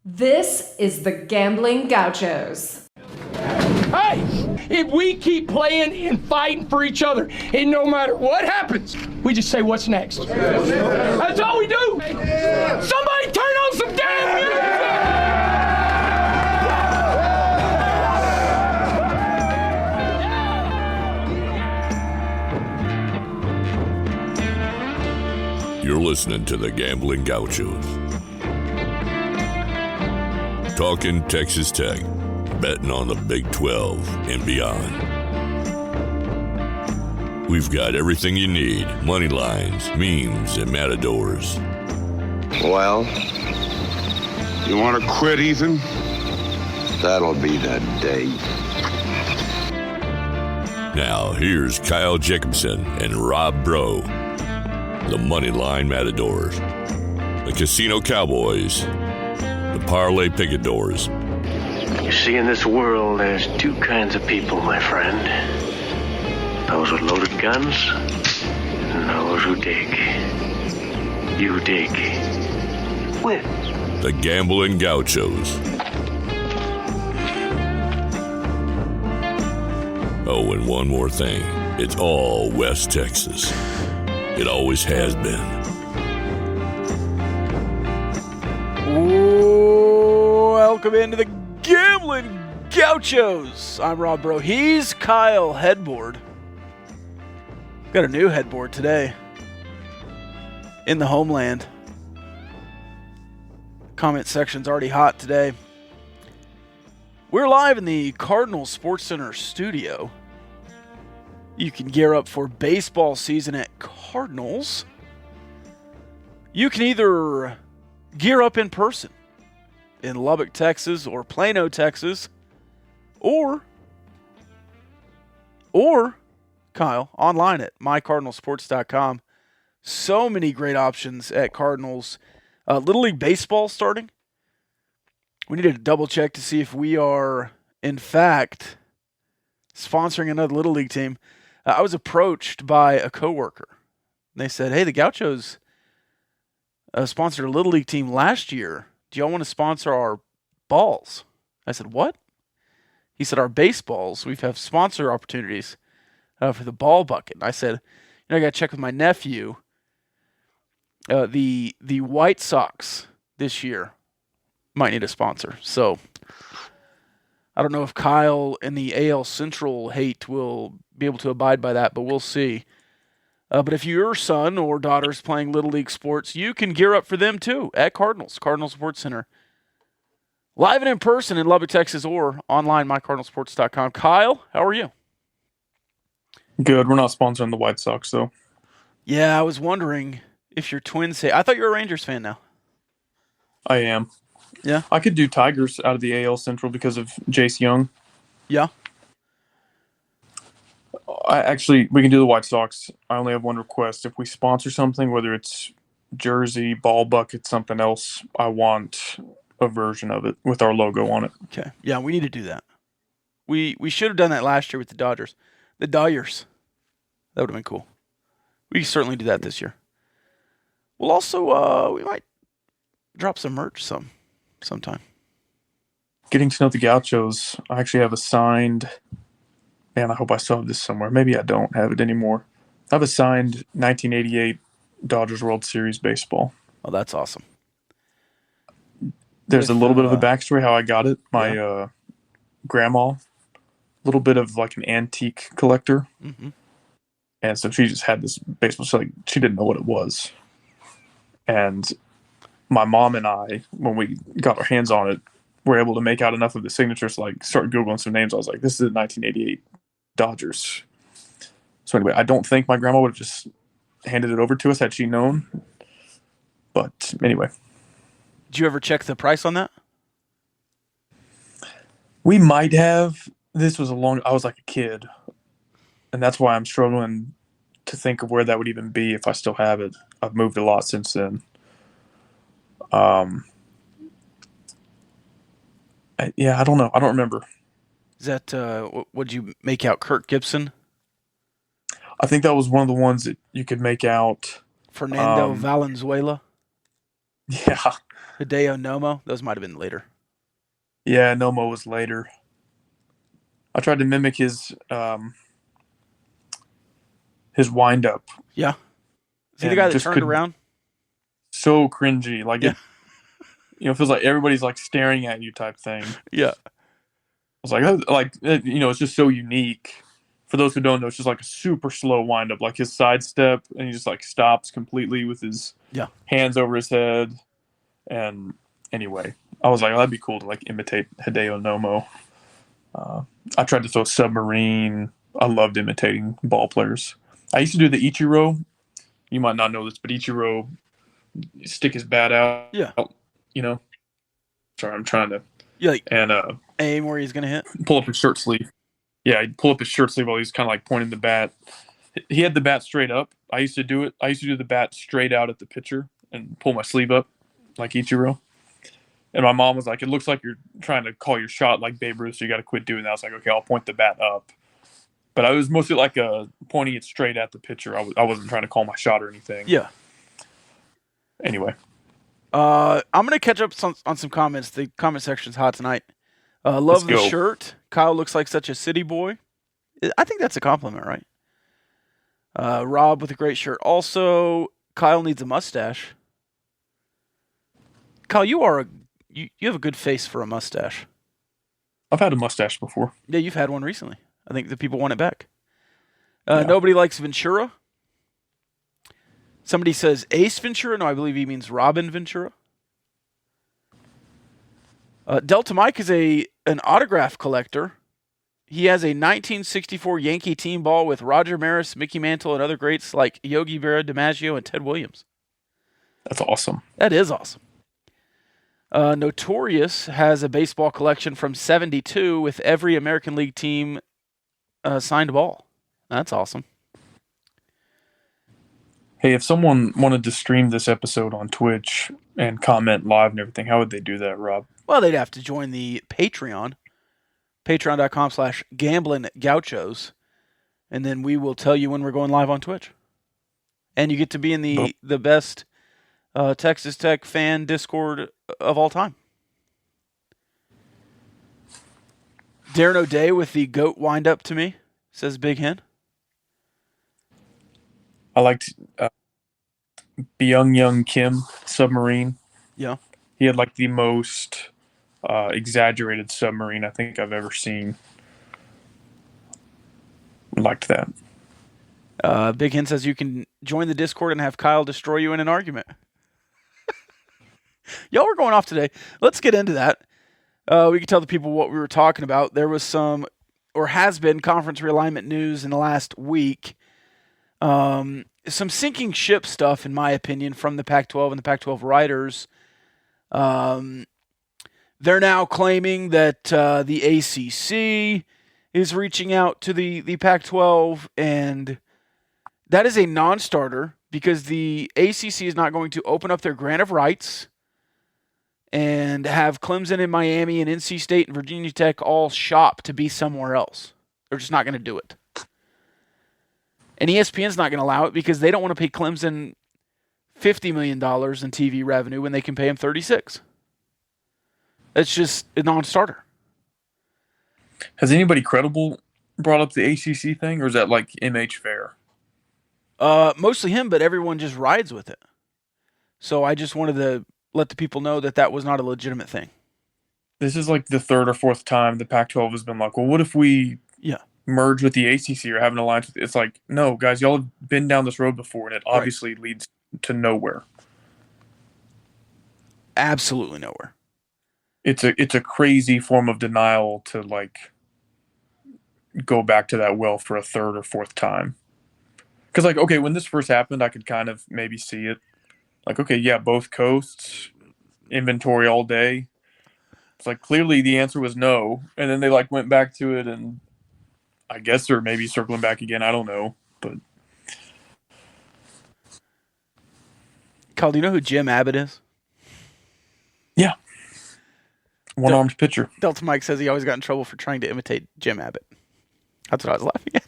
This is the Gambling Gauchos. Hey, if we keep playing and fighting for each other, and no matter what happens, we just say, what's next? That's all we do. Somebody turn on some damn music! You're listening to the Gambling Gauchos. Talking Texas Tech, betting on the Big 12 and beyond. We've got everything you need, money lines, memes, and matadors. Well, you want to quit, Ethan? That'll be the day. Now, here's Kyle Jacobson and Rob Bro, the Moneyline Matadors, the Casino Cowboys, the Parlay Picadors. You see, in this world, there's two kinds of people, my friend. Those with loaded guns, and those who dig. You dig. Win. The Gambling Gauchos. Oh, and one more thing. It's all West Texas. It always has been. Welcome into the Gambling Gauchos. I'm Rob Bro. He's Kyle Headboard. Got a new headboard today. In the homeland. Comment section's already hot today. We're live in the Cardinal Sports Center studio. You can gear up for baseball season at Cardinals. You can either gear up in person in Lubbock, Texas, or Plano, Texas, or Kyle, online at mycardinalsports.com. So many great options at Cardinals. Little League Baseball starting. We needed to double check to see if we are, in fact, sponsoring another Little League team. I was approached by a coworker. They said, hey, the Gauchos sponsored a Little League team last year. Do y'all want to sponsor our balls? I said, what? He said, our baseballs. We have sponsor opportunities for the ball bucket. I said, I got to check with my nephew. The White Sox this year might need a sponsor. So I don't know if Kyle and the AL Central hate will be able to abide by that, but we'll see. But if your son or daughter is playing Little League sports, you can gear up for them too at Cardinal Sports Center. Live and in person in Lubbock, Texas, or online, mycardinalsports.com. Kyle, how are you? Good. We're not sponsoring the White Sox, though. Yeah, I was wondering if your Twins say... I thought you were a Rangers fan now. I am. Yeah? I could do Tigers out of the AL Central because of Jace Young. Yeah? We can do the White Sox. I only have one request. If we sponsor something, whether it's jersey, ball bucket, something else, I want a version of it with our logo on it. Okay. Yeah, we need to do that. We should have done that last year with the Dodgers. The Dyers. That would have been cool. We can certainly do that this year. We'll also, we might drop some merch sometime. Getting to know the Gauchos, I actually have a signed... Man, I hope I still have this somewhere. Maybe I don't have it anymore. I have a signed 1988 Dodgers World Series baseball. Oh, that's awesome. There's a little bit of a backstory how I got it. My grandma, a little bit of like an antique collector. Mm-hmm. And so she just had this baseball. So she didn't know what it was. And my mom and I, when we got our hands on it, were able to make out enough of the signatures, start Googling some names. I was like, this is a 1988 Dodgers. So anyway, I don't think my grandma would have just handed it over to us had she known. But anyway. Did you ever check the price on that? We might have. I was like a kid. And that's why I'm struggling to think of where that would even be if I still have it. I've moved a lot since then. I don't know. I don't remember. Is that, what did you make out, Kirk Gibson? I think that was one of the ones that you could make out. Fernando Valenzuela? Yeah. Hideo Nomo. Those might have been later. Yeah, Nomo was later. I tried to mimic his wind up. Yeah. Is he the And guy that just turned couldn't- around? So cringy. Like Yeah. it feels like everybody's like staring at you type thing. Yeah. I was it's just so unique. For those who don't know, it's just like a super slow wind up, like his sidestep, and he just like stops completely with his hands over his head. And anyway, I was like, that'd be cool to like imitate Hideo Nomo. I tried to throw submarine. I loved imitating ball players. I used to do the Ichiro. You might not know this, but Ichiro stick his bat out. Yeah. Sorry, I'm trying to. Yeah. And aim where he's gonna hit. Pull up his shirt sleeve. Yeah, he'd pull up his shirt sleeve while he's kind of like pointing the bat. He had the bat straight up. I used to do it. I used to do the bat straight out at the pitcher and pull my sleeve up like Ichiro. And my mom was like, "It looks like you're trying to call your shot like Babe Ruth, so you got to quit doing that." I was like, "Okay, I'll point the bat up." But I was mostly like pointing it straight at the pitcher. I wasn't trying to call my shot or anything. Yeah. Anyway. I'm going to catch up on some comments. The comment section's hot tonight. Love the shirt. Kyle looks like such a city boy. I think that's a compliment, right? Rob with a great shirt. Also, Kyle needs a mustache. Kyle, you have a good face for a mustache. I've had a mustache before. Yeah, you've had one recently. I think the people want it back. Nobody likes Ventura. Somebody says Ace Ventura. No, I believe he means Robin Ventura. Delta Mike is an autograph collector. He has a 1964 Yankee team ball with Roger Maris, Mickey Mantle, and other greats like Yogi Berra, DiMaggio, and Ted Williams. That's awesome. That is awesome. Notorious has a baseball collection from '72 with every American League team signed ball. That's awesome. Hey, if someone wanted to stream this episode on Twitch and comment live and everything, how would they do that, Rob? Well, they'd have to join the Patreon, patreon.com/GamblingGauchos, and then we will tell you when we're going live on Twitch. And you get to be in the best Texas Tech fan Discord of all time. Darren O'Day with the goat wind up to me, says Big Hen. I liked Byung Kim submarine. Yeah. He had like the most exaggerated submarine I think I've ever seen. Liked that. Big Hen says you can join the Discord and have Kyle destroy you in an argument. Y'all were going off today. Let's get into that. We can tell the people what we were talking about. There was some, or has been, conference realignment news in the last week. Some sinking ship stuff, in my opinion, from the Pac-12 and the Pac-12 writers. They're now claiming that the ACC is reaching out to the Pac-12, and that is a non-starter because the ACC is not going to open up their grant of rights and have Clemson and Miami and NC State and Virginia Tech all shop to be somewhere else. They're just not going to do it. And ESPN's not going to allow it because they don't want to pay Clemson $50 million in TV revenue when they can pay him $36. It's just a non-starter. Has anybody credible brought up the ACC thing, or is that like MH Fair? Mostly him, but everyone just rides with it. So I just wanted to let the people know that was not a legitimate thing. This is like the third or fourth time the Pac-12 has been like, well, what if we merge with the ACC or have an alliance with it? It's like, no, guys, y'all have been down this road before, and it obviously leads to nowhere. Absolutely nowhere. It's a crazy form of denial to like go back to that well for a third or fourth time. Because like, okay, when this first happened, I could kind of maybe see it. Like, okay, yeah, both coasts, inventory all day. It's like clearly the answer was no, and then they like went back to it, and I guess they're maybe circling back again. I don't know, but Kyle, do you know who Jim Abbott is? Yeah. One-armed pitcher. Delta Mike says he always got in trouble for trying to imitate Jim Abbott. That's what I was laughing at.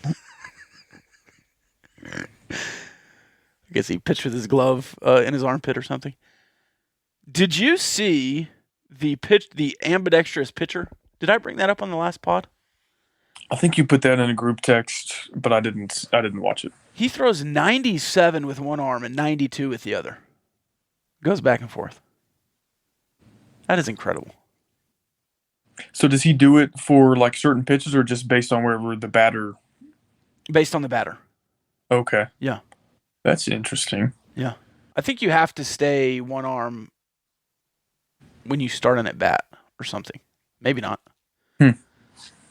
I guess he pitched with his glove in his armpit or something. Did you see the ambidextrous pitcher? Did I bring that up on the last pod? I think you put that in a group text, but I didn't watch it. He throws 97 with one arm and 92 with the other. Goes back and forth. That is incredible. So does he do it for like certain pitches or just based on wherever the batter? Based on the batter. Okay. Yeah. That's interesting. Yeah. I think you have to stay one arm when you start an at bat or something. Maybe not.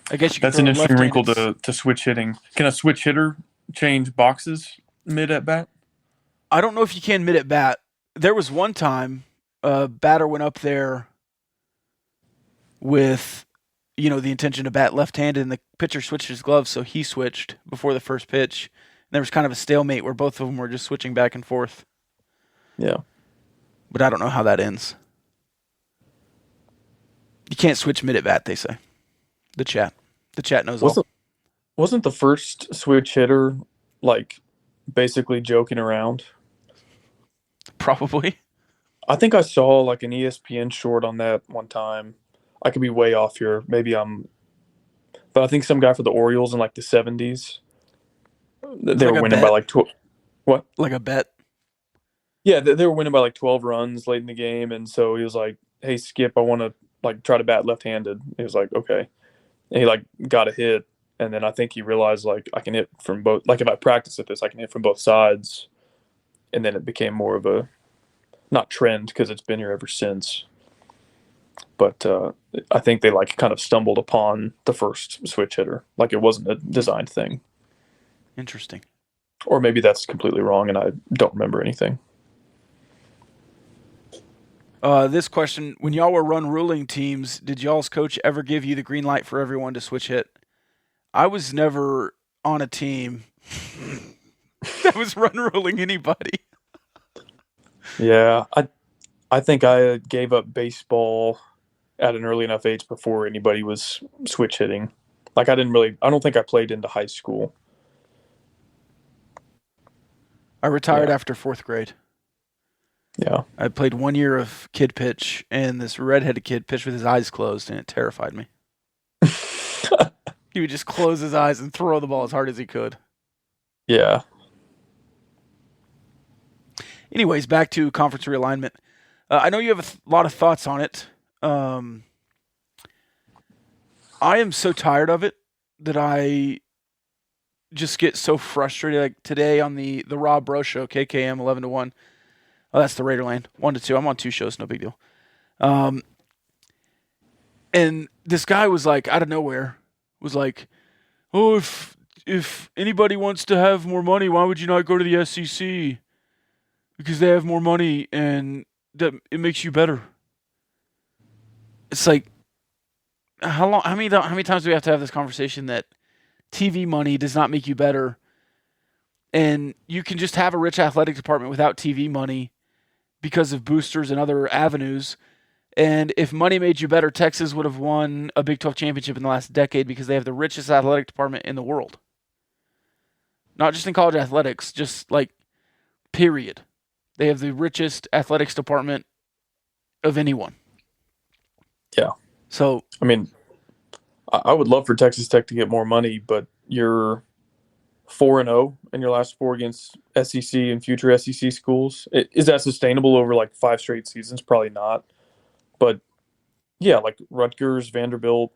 I guess you can. That's an interesting wrinkle to switch hitting. Can a switch hitter change boxes mid at bat? I don't know if you can mid at bat. There was one time a batter went up there with, the intention to bat left-handed, and the pitcher switched his gloves, so he switched before the first pitch. And there was kind of a stalemate where both of them were just switching back and forth. Yeah. But I don't know how that ends. You can't switch mid at bat, they say. The chat knows all. Wasn't the first switch hitter like basically joking around? Probably. I think I saw like an ESPN short on that one time. I could be way off here. But I think some guy for the Orioles in like the 70s. They were winning by like 12. What? Like a bet? Yeah, they were winning by like 12 runs late in the game, and so he was like, "Hey Skip, I want to like try to bat left-handed." He was like, "Okay," and he like got a hit, and then I think he realized like I can hit from both. Like if I practice at this, I can hit from both sides, and then it became more of a not trend because it's been here ever since. But I think they like kind of stumbled upon the first switch hitter, like it wasn't a designed thing. Interesting. Or maybe that's completely wrong, and I don't remember anything. This question, when y'all were run ruling teams, did y'all's coach ever give you the green light for everyone to switch hit? I was never on a team that was run ruling anybody. Yeah, I think I gave up baseball at an early enough age before anybody was switch hitting. Like I don't think I played into high school. I retired after 4th grade. Yeah. I played 1 year of kid pitch, and this redheaded kid pitched with his eyes closed, and it terrified me. He would just close his eyes and throw the ball as hard as he could. Yeah. Anyways, back to conference realignment. I know you have a lot of thoughts on it. I am so tired of it that I just get so frustrated. Like today on the Rob Bro Show, KKM 11 to 1. Oh, that's the Raider Lane 1 to 2. I'm on 2 shows, no big deal. And this guy was like out of nowhere, was like, "Oh, if anybody wants to have more money, why would you not go to the SEC? Because they have more money and that it makes you better." It's like, how many times do we have to have this conversation that TV money does not make you better, and you can just have a rich athletic department without TV money because of boosters and other avenues. And if money made you better, Texas would have won a Big 12 championship in the last decade because they have the richest athletic department in the world. Not just in college athletics, just like period. They have the richest athletics department of anyone. Yeah. So, I mean, I would love for Texas Tech to get more money, but you're 4-0 in your last 4 against SEC and future SEC schools. Is that sustainable over like 5 straight seasons? Probably not. But yeah, like Rutgers, Vanderbilt,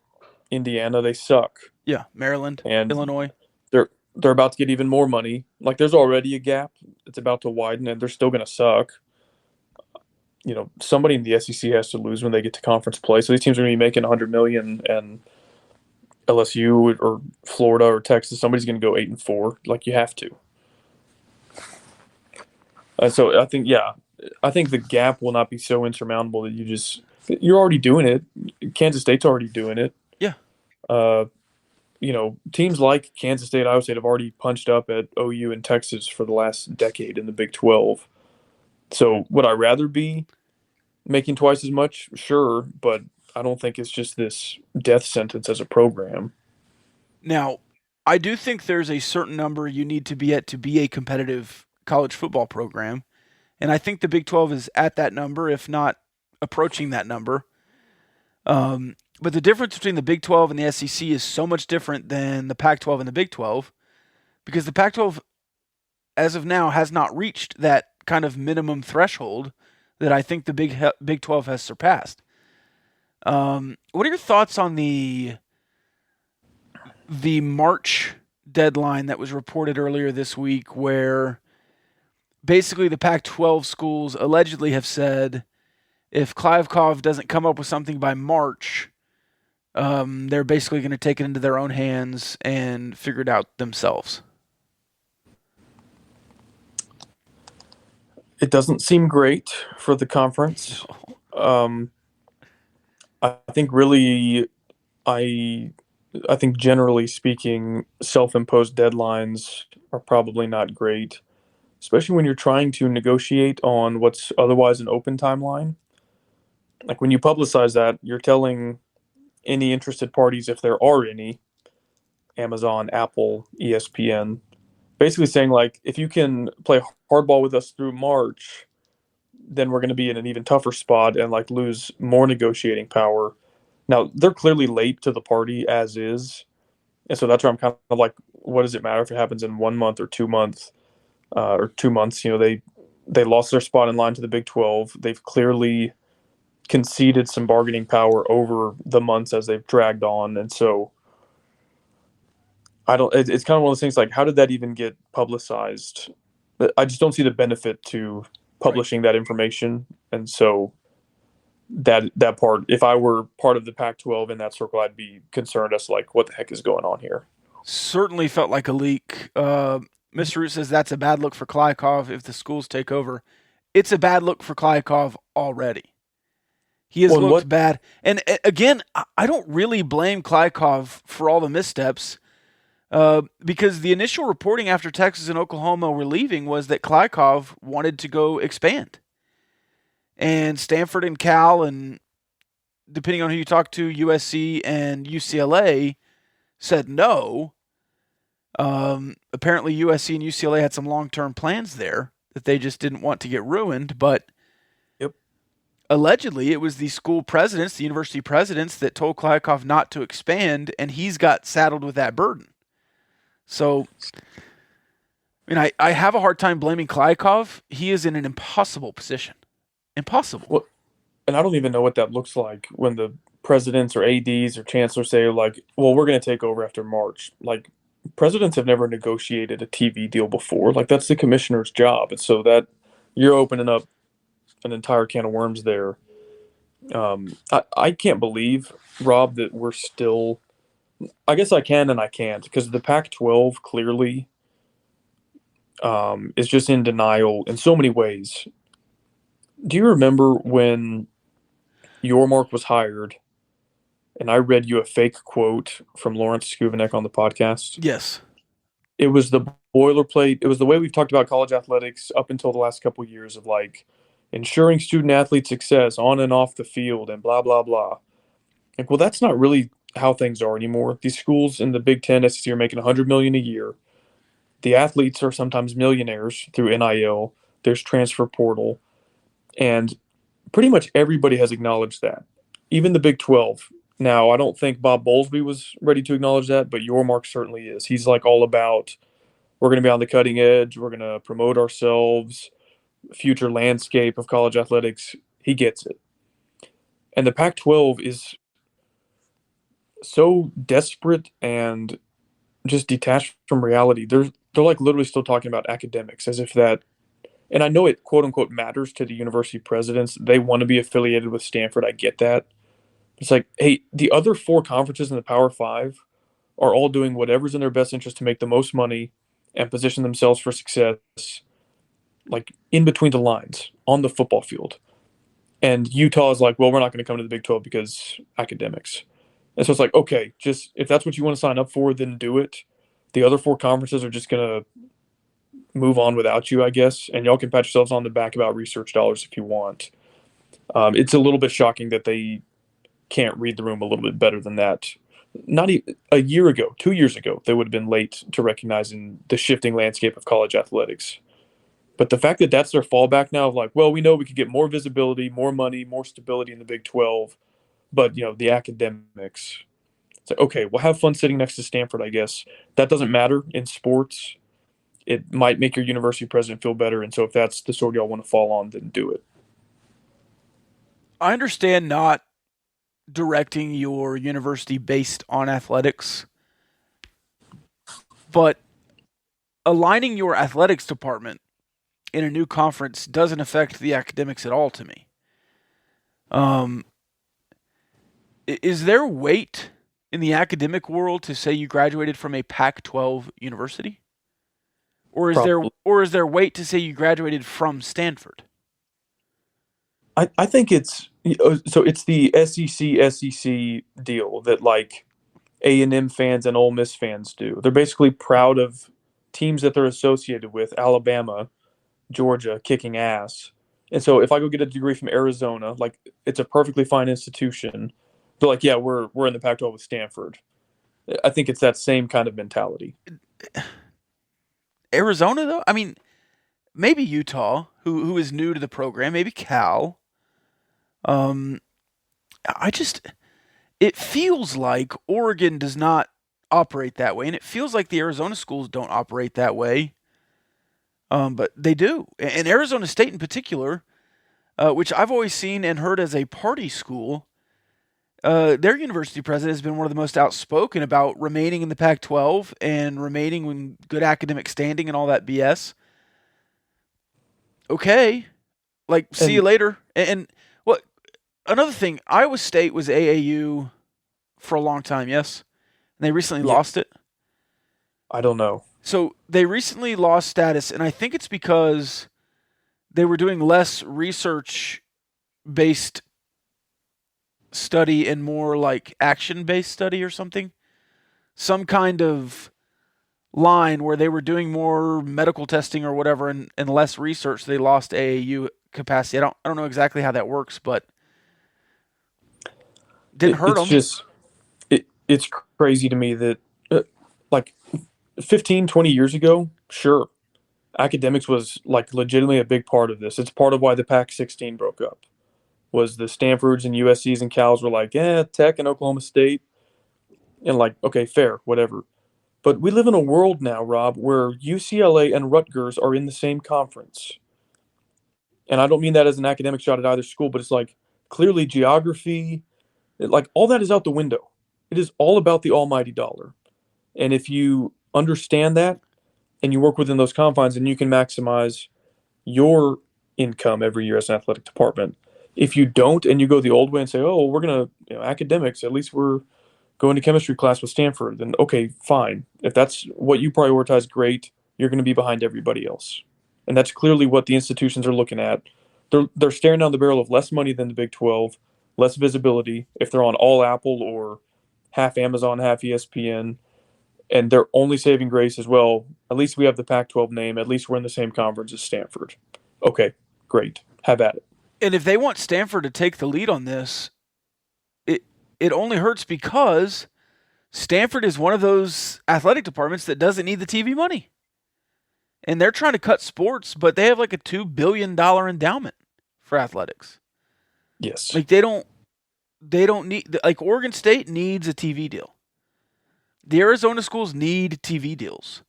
Indiana, they suck. yeah, Maryland, And Illinois. they're about to get even more money. Like there's already a gap. It's about to widen, and they're still going to suck. Somebody in the SEC has to lose when they get to conference play. So these teams are going to be making $100 million, and LSU or Florida or Texas, somebody's going to go 8-4. Like you have to. So I think the gap will not be so insurmountable that you're already doing it. Kansas State's already doing it. Yeah. Teams like Kansas State, Iowa State have already punched up at OU and Texas for the last decade in the Big 12. So would I rather be making twice as much? Sure, but I don't think it's just this death sentence as a program. Now, I do think there's a certain number you need to be at to be a competitive college football program. And I think the Big 12 is at that number, if not approaching that number. But the difference between the Big 12 and the SEC is so much different than the Pac-12 and the Big 12, because the Pac-12, as of now, has not reached that kind of minimum threshold that I think the Big 12 has surpassed. What are your thoughts on the March deadline that was reported earlier this week, where basically the Pac-12 schools allegedly have said if Kliavkoff doesn't come up with something by March, they're basically going to take it into their own hands and figure it out themselves? It doesn't seem great for the conference. I think really, I think generally speaking, self-imposed deadlines are probably not great, especially when you're trying to negotiate on what's otherwise an open timeline. Like when you publicize that, you're telling any interested parties, if there are any, Amazon, Apple, ESPN, basically saying like, if you can play hardball with us through March, then we're going to be in an even tougher spot and like lose more negotiating power. Now they're clearly late to the party as is, and so that's where I'm kind of like, what does it matter if it happens in 1 month or 2 months, or 2 months? You know, they lost their spot in line to the Big 12. They've clearly conceded some bargaining power over the months as they've dragged on, and so it's kind of one of those things like, how did that even get publicized? I just don't see the benefit to publishing that information. And so that part, if I were part of the Pac-12 in that circle, I'd be concerned as to like, what the heck is going on here? Certainly felt like a leak. Mr. Root says that's a bad look for Kliavkoff if the schools take over. It's a bad look for Kliavkoff already. He has looked bad. And again, I don't really blame Kliavkoff for all the missteps. Because the initial reporting after Texas and Oklahoma were leaving was that Kliavkoff wanted to go expand. And Stanford and Cal, and depending on who you talk to, USC and UCLA said no. Apparently USC and UCLA had some long-term plans there that they just didn't want to get ruined, but allegedly it was the school presidents, the university presidents, that told Kliavkoff not to expand, and he's got saddled with that burden. So, I mean, I have a hard time blaming Kliavkoff. He is in an impossible position. Impossible. Well, and I don't even know what that looks like when the presidents or ADs or chancellors say, like, well, we're going to take over after March. Like, presidents have never negotiated a TV deal before. Like, that's the commissioner's job. And so that you're opening up an entire can of worms there. I can't believe, Rob, that we're still – I guess I can and I can't, because the Pac-12 clearly is just in denial in so many ways. Do you remember when Yormark was hired and I read you a fake quote from Lawrence Skuvenek on the podcast? Yes. It was the boilerplate. It was the way we've talked about college athletics up until the last couple of years of like ensuring student athlete success on and off the field and blah, blah, blah. Like, well, that's not really how things are anymore. These schools in the Big Ten, SEC are making $100 million a year. The athletes are sometimes millionaires through NIL. There's transfer portal, and pretty much everybody has acknowledged that. Even the Big 12. Now, I don't think Bob Bowlesby was ready to acknowledge that, but Yormark certainly is. He's like all about, we're going to be on the cutting edge. We're going to promote ourselves. Future landscape of college athletics. He gets it. And the Pac-12 is so desperate and just detached from reality. They're like literally still talking about academics as if that, and I know it quote unquote matters to the university presidents. They want to be affiliated with Stanford. I get that. It's like, hey, the other 4 conferences in the Power 5 are all doing whatever's in their best interest to make the most money and position themselves for success, like in between the lines on the football field. And Utah is like, well, we're not going to come to the Big 12 because academics. And so it's like, okay, just if that's what you want to sign up for, then do it. The other 4 conferences are just going to move on without you, I guess. And y'all can pat yourselves on the back about research dollars if you want. It's a little bit shocking that they can't read the room a little bit better than that. Not even a year ago, 2 years ago, they would have been late to recognizing the shifting landscape of college athletics. But the fact that that's their fallback now of like, well, we know we could get more visibility, more money, more stability in the Big 12, but the academics. It's like, okay, well, have fun sitting next to Stanford, I guess. That doesn't matter in sports. It might make your university president feel better, and so if that's the sword y'all want to fall on, then do it. I understand not directing your university based on athletics, but aligning your athletics department in a new conference doesn't affect the academics at all to me. Is there weight in the academic world to say you graduated from a Pac-12 university? Or is there weight to say you graduated from Stanford? I think it's the SEC deal that like A&M fans and Ole Miss fans do. They're basically proud of teams that they're associated with, Alabama, Georgia, kicking ass. And so if I go get a degree from Arizona, like it's a perfectly fine institution. They're like, yeah, we're in the Pac-12 with Stanford. I think it's that same kind of mentality. Arizona, though? I mean, maybe Utah, who is new to the program, maybe Cal. It feels like Oregon does not operate that way, and it feels like the Arizona schools don't operate that way. But they do. And Arizona State in particular, which I've always seen and heard as a party school, their university president has been one of the most outspoken about remaining in the Pac-12 and remaining in good academic standing and all that BS. Okay. See you later. And what? Another thing, Iowa State was AAU for a long time, yes? And they recently lost it? I don't know. So they recently lost status, and I think it's because they were doing less research-based study and more like action-based study or something. Some kind of line where they were doing more medical testing or whatever and less research. They lost AAU capacity. I don't know exactly how that works, but didn't hurt them. It's crazy to me that like 15, 20 years ago, sure, academics was like legitimately a big part of this. It's part of why the Pac-16 broke up. Was the Stanfords and USCs and Cals were like, Tech and Oklahoma State, and like, okay, fair, whatever. But we live in a world now, Rob, where UCLA and Rutgers are in the same conference. And I don't mean that as an academic shot at either school, but it's like clearly geography, like all that is out the window. It is all about the almighty dollar. And if you understand that and you work within those confines, and you can maximize your income every year as an athletic department. If you don't, and you go the old way and say, oh, we're going to, academics, at least we're going to chemistry class with Stanford, then okay, fine. If that's what you prioritize, great. You're going to be behind everybody else. And that's clearly what the institutions are looking at. They're staring down the barrel of less money than the Big 12, less visibility if they're on all Apple or half Amazon, half ESPN. And their only saving grace is, well, at least we have the Pac-12 name. At least we're in the same conference as Stanford. Okay, great. Have at it. And if they want Stanford to take the lead on this, it only hurts because Stanford is one of those athletic departments that doesn't need the TV money. And they're trying to cut sports, but they have like a $2 billion endowment for athletics. Yes. Like they don't need, like Oregon State needs a TV deal. The Arizona schools need TV deals.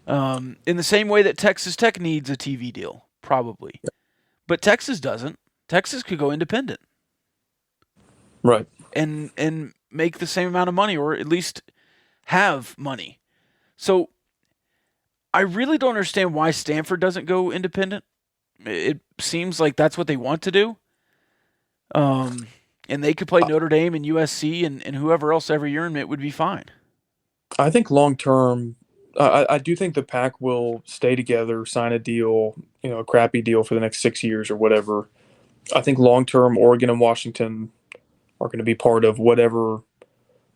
In the same way that Texas Tech needs a TV deal, probably. But Texas doesn't. Texas could go independent. Right. And make the same amount of money, or at least have money. So I really don't understand why Stanford doesn't go independent. It seems like that's what they want to do. And they could play Notre Dame and USC and whoever else every year, and it would be fine. I think long term, I do think the Pac will stay together, sign a deal, a crappy deal for the next 6 years or whatever. I think long term, Oregon and Washington are going to be part of whatever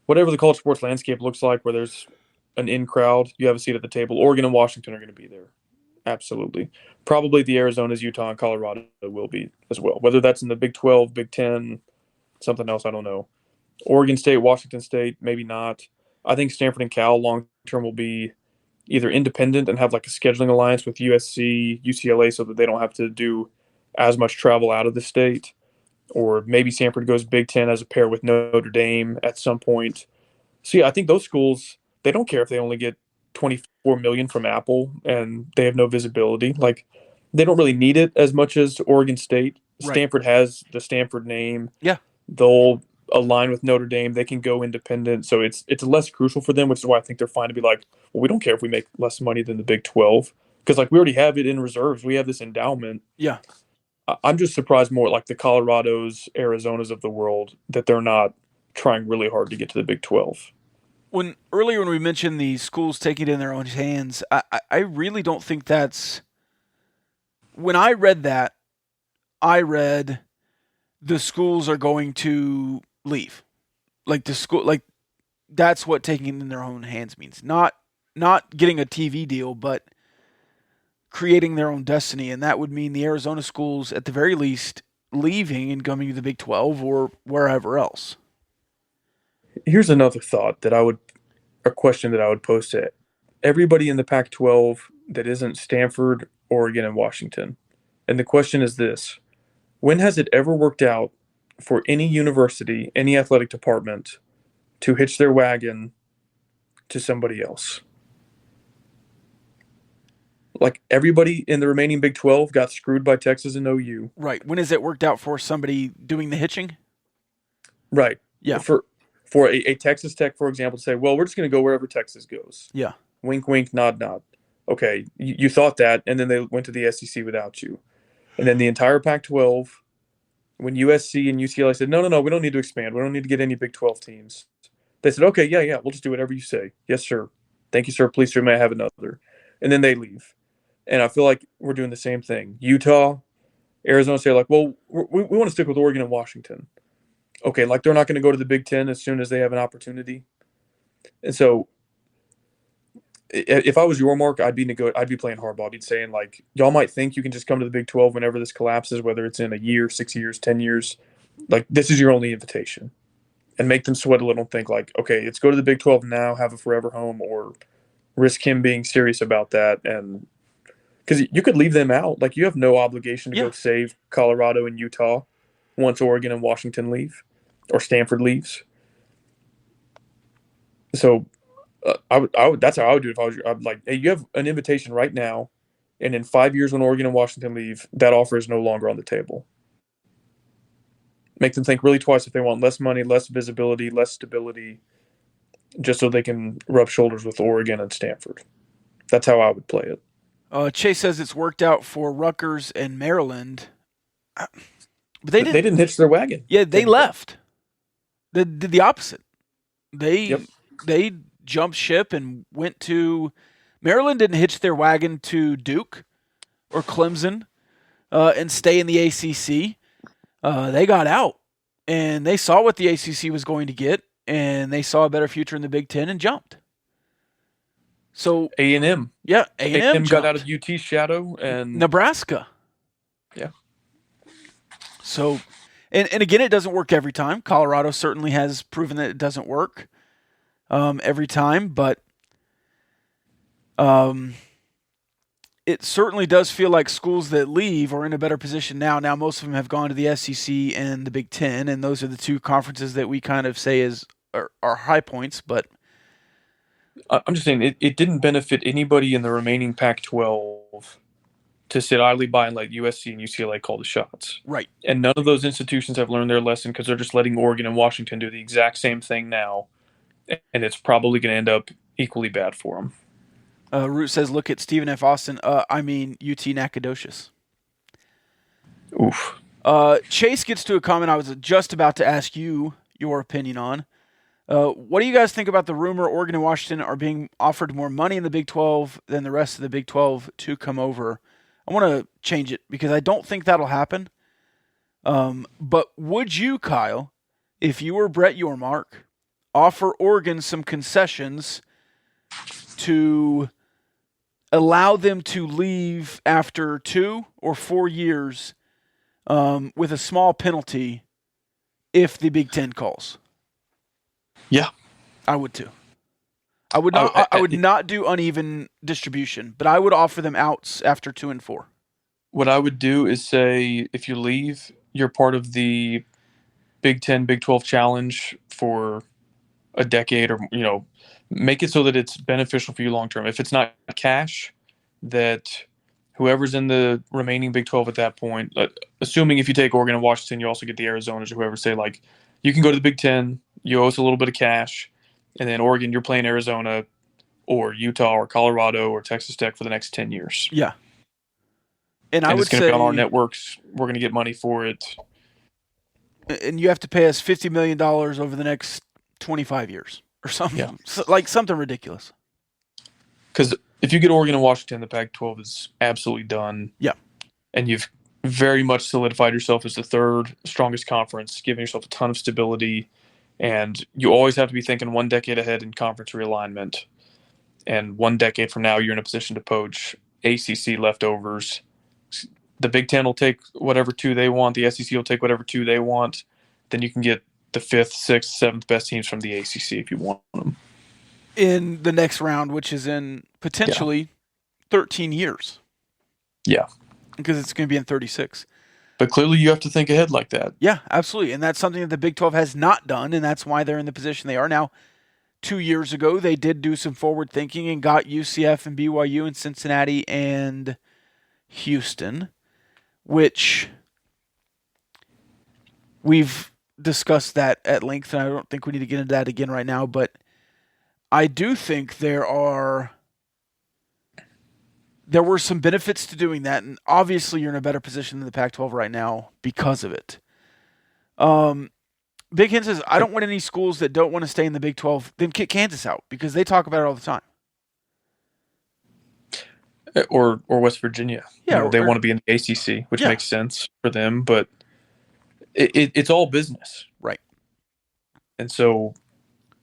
the college sports landscape looks like, where there's an in crowd, you have a seat at the table. Oregon and Washington are going to be there. Absolutely. Probably the Arizonas, Utah, and Colorado will be as well. Whether that's in the Big 12, Big 10, something else, I don't know. Oregon State, Washington State, maybe not. I think Stanford and Cal long term will be either independent and have like a scheduling alliance with USC, UCLA, so that they don't have to do as much travel out of the state, or maybe Stanford goes Big Ten as a pair with Notre Dame at some point. So yeah, I think those schools, they don't care if they only get 24 million from Apple and they have no visibility. Like, they don't really need it as much as Oregon State. Right. Stanford has the Stanford name. Yeah. They'll align with Notre Dame. They can go independent. So it's less crucial for them, which is why I think they're fine to be like, well, we don't care if we make less money than the Big 12. Because like we already have it in reserves. We have this endowment. Yeah. I'm just surprised more like the Colorados, Arizonas of the world that they're not trying really hard to get to the Big 12. Earlier when we mentioned the schools taking it in their own hands, I really don't think that's. When I read that, I read the schools are going to leave, like the school, like that's what taking it in their own hands means. Not getting a TV deal, but creating their own destiny, and that would mean the Arizona schools, at the very least, leaving and coming to the Big 12 or wherever else. Here's another thought a question that I would pose to everybody in the Pac-12 that isn't Stanford, Oregon, and Washington. And the question is this: when has it ever worked out for any university, any athletic department, to hitch their wagon to somebody else? Like, everybody in the remaining Big 12 got screwed by Texas and OU. Right. When has it worked out for somebody doing the hitching? Right. Yeah. For a Texas Tech, for example, to say, well, we're just going to go wherever Texas goes. Yeah. Wink, wink, nod, nod. Okay, you thought that, and then they went to the SEC without you. And then the entire Pac-12, when USC and UCLA said, no, we don't need to expand. We don't need to get any Big 12 teams. They said, okay, yeah, we'll just do whatever you say. Yes, sir. Thank you, sir. Please, sir, may I have another? And then they leave. And I feel like we're doing the same thing. Utah, Arizona say like, well, we want to stick with Oregon and Washington. Okay, like they're not going to go to the Big Ten as soon as they have an opportunity. And so if I was your Mark, I'd be playing hardball. I'd be saying like, y'all might think you can just come to the Big 12 whenever this collapses, whether it's in a year, 6 years, 10 years. Like, this is your only invitation. And make them sweat a little and think like, okay, let's go to the Big 12 now, have a forever home, or risk him being serious about that. And because you could leave them out. Like, you have no obligation to go save Colorado and Utah once Oregon and Washington leave, or Stanford leaves. So I would that's how I would do it if I was you. I'd like, hey, you have an invitation right now, and in 5 years when Oregon and Washington leave, that offer is no longer on the table. Make them think really twice if they want less money, less visibility, less stability, just so they can rub shoulders with Oregon and Stanford. That's how I would play it. Chase says it's worked out for Rutgers and Maryland. But they didn't hitch their wagon. Yeah, they left. They did the opposite. They jumped ship and went to – Maryland didn't hitch their wagon to Duke or Clemson and stay in the ACC. They got out, and they saw what the ACC was going to get, and they saw a better future in the Big Ten and jumped. So A&M. Yeah, A&M got out of UT's shadow. And Nebraska. Yeah. So, and again, it doesn't work every time. Colorado certainly has proven that it doesn't work every time, but it certainly does feel like schools that leave are in a better position now. Now, most of them have gone to the SEC and the Big Ten, and those are the two conferences that we kind of say are high points, but I'm just saying it didn't benefit anybody in the remaining Pac-12 to sit idly by and let USC and UCLA call the shots. Right. And none of those institutions have learned their lesson because they're just letting Oregon and Washington do the exact same thing now, and it's probably going to end up equally bad for them. Root says, look at Stephen F. Austin. UT Nacogdoches. Oof. Chase gets to a comment I was just about to ask you your opinion on. What do you guys think about the rumor Oregon and Washington are being offered more money in the Big 12 than the rest of the Big 12 to come over? I want to change it because I don't think that'll happen. But would you, Kyle, if you were Brett Yormark, offer Oregon some concessions to allow them to leave after 2 or 4 years with a small penalty if the Big Ten calls? Yeah. I would too. I would not. Oh, I would not do uneven distribution, but I would offer them outs after 2 and 4. What I would do is say if you leave, you're part of the Big 10, Big 12 challenge for a decade, or make it so that it's beneficial for you long term. If it's not cash, that whoever's in the remaining Big 12 at that point, assuming if you take Oregon and Washington, you also get the Arizonas or whoever, say like you can go to the Big 10, you owe us a little bit of cash, and then Oregon, you're playing Arizona or Utah or Colorado or Texas Tech for the next 10 years. Yeah. And I would it's going say to be on our networks. We're going to get money for it. And you have to pay us $50 million over the next 25 years or something. Yeah. Like something ridiculous. Because if you get Oregon and Washington, the Pac-12 is absolutely done. Yeah. And you've very much solidified yourself as the third strongest conference, giving yourself a ton of stability. And you always have to be thinking 1 decade ahead in conference realignment. And 1 decade from now, you're in a position to poach ACC leftovers. The Big Ten will take whatever 2 they want. The SEC will take whatever 2 they want. Then you can get the 5th, 6th, 7th best teams from the ACC if you want them. In the next round, which is in potentially 13 years. Yeah. Because it's going to be in 36. But clearly you have to think ahead like that. Yeah, absolutely. And that's something that the Big 12 has not done, and that's why they're in the position they are now. 2 years ago, they did do some forward thinking and got UCF and BYU and Cincinnati and Houston, which we've discussed that at length, and I don't think we need to get into that again right now, but I do think there were some benefits to doing that, and obviously you're in a better position than the Pac-12 right now because of it. Big Hen says, I don't want any schools that don't want to stay in the Big 12, then kick Kansas out, because they talk about it all the time. Or West Virginia. Yeah, they want to be in the ACC, which makes sense for them, but it's all business. Right. And so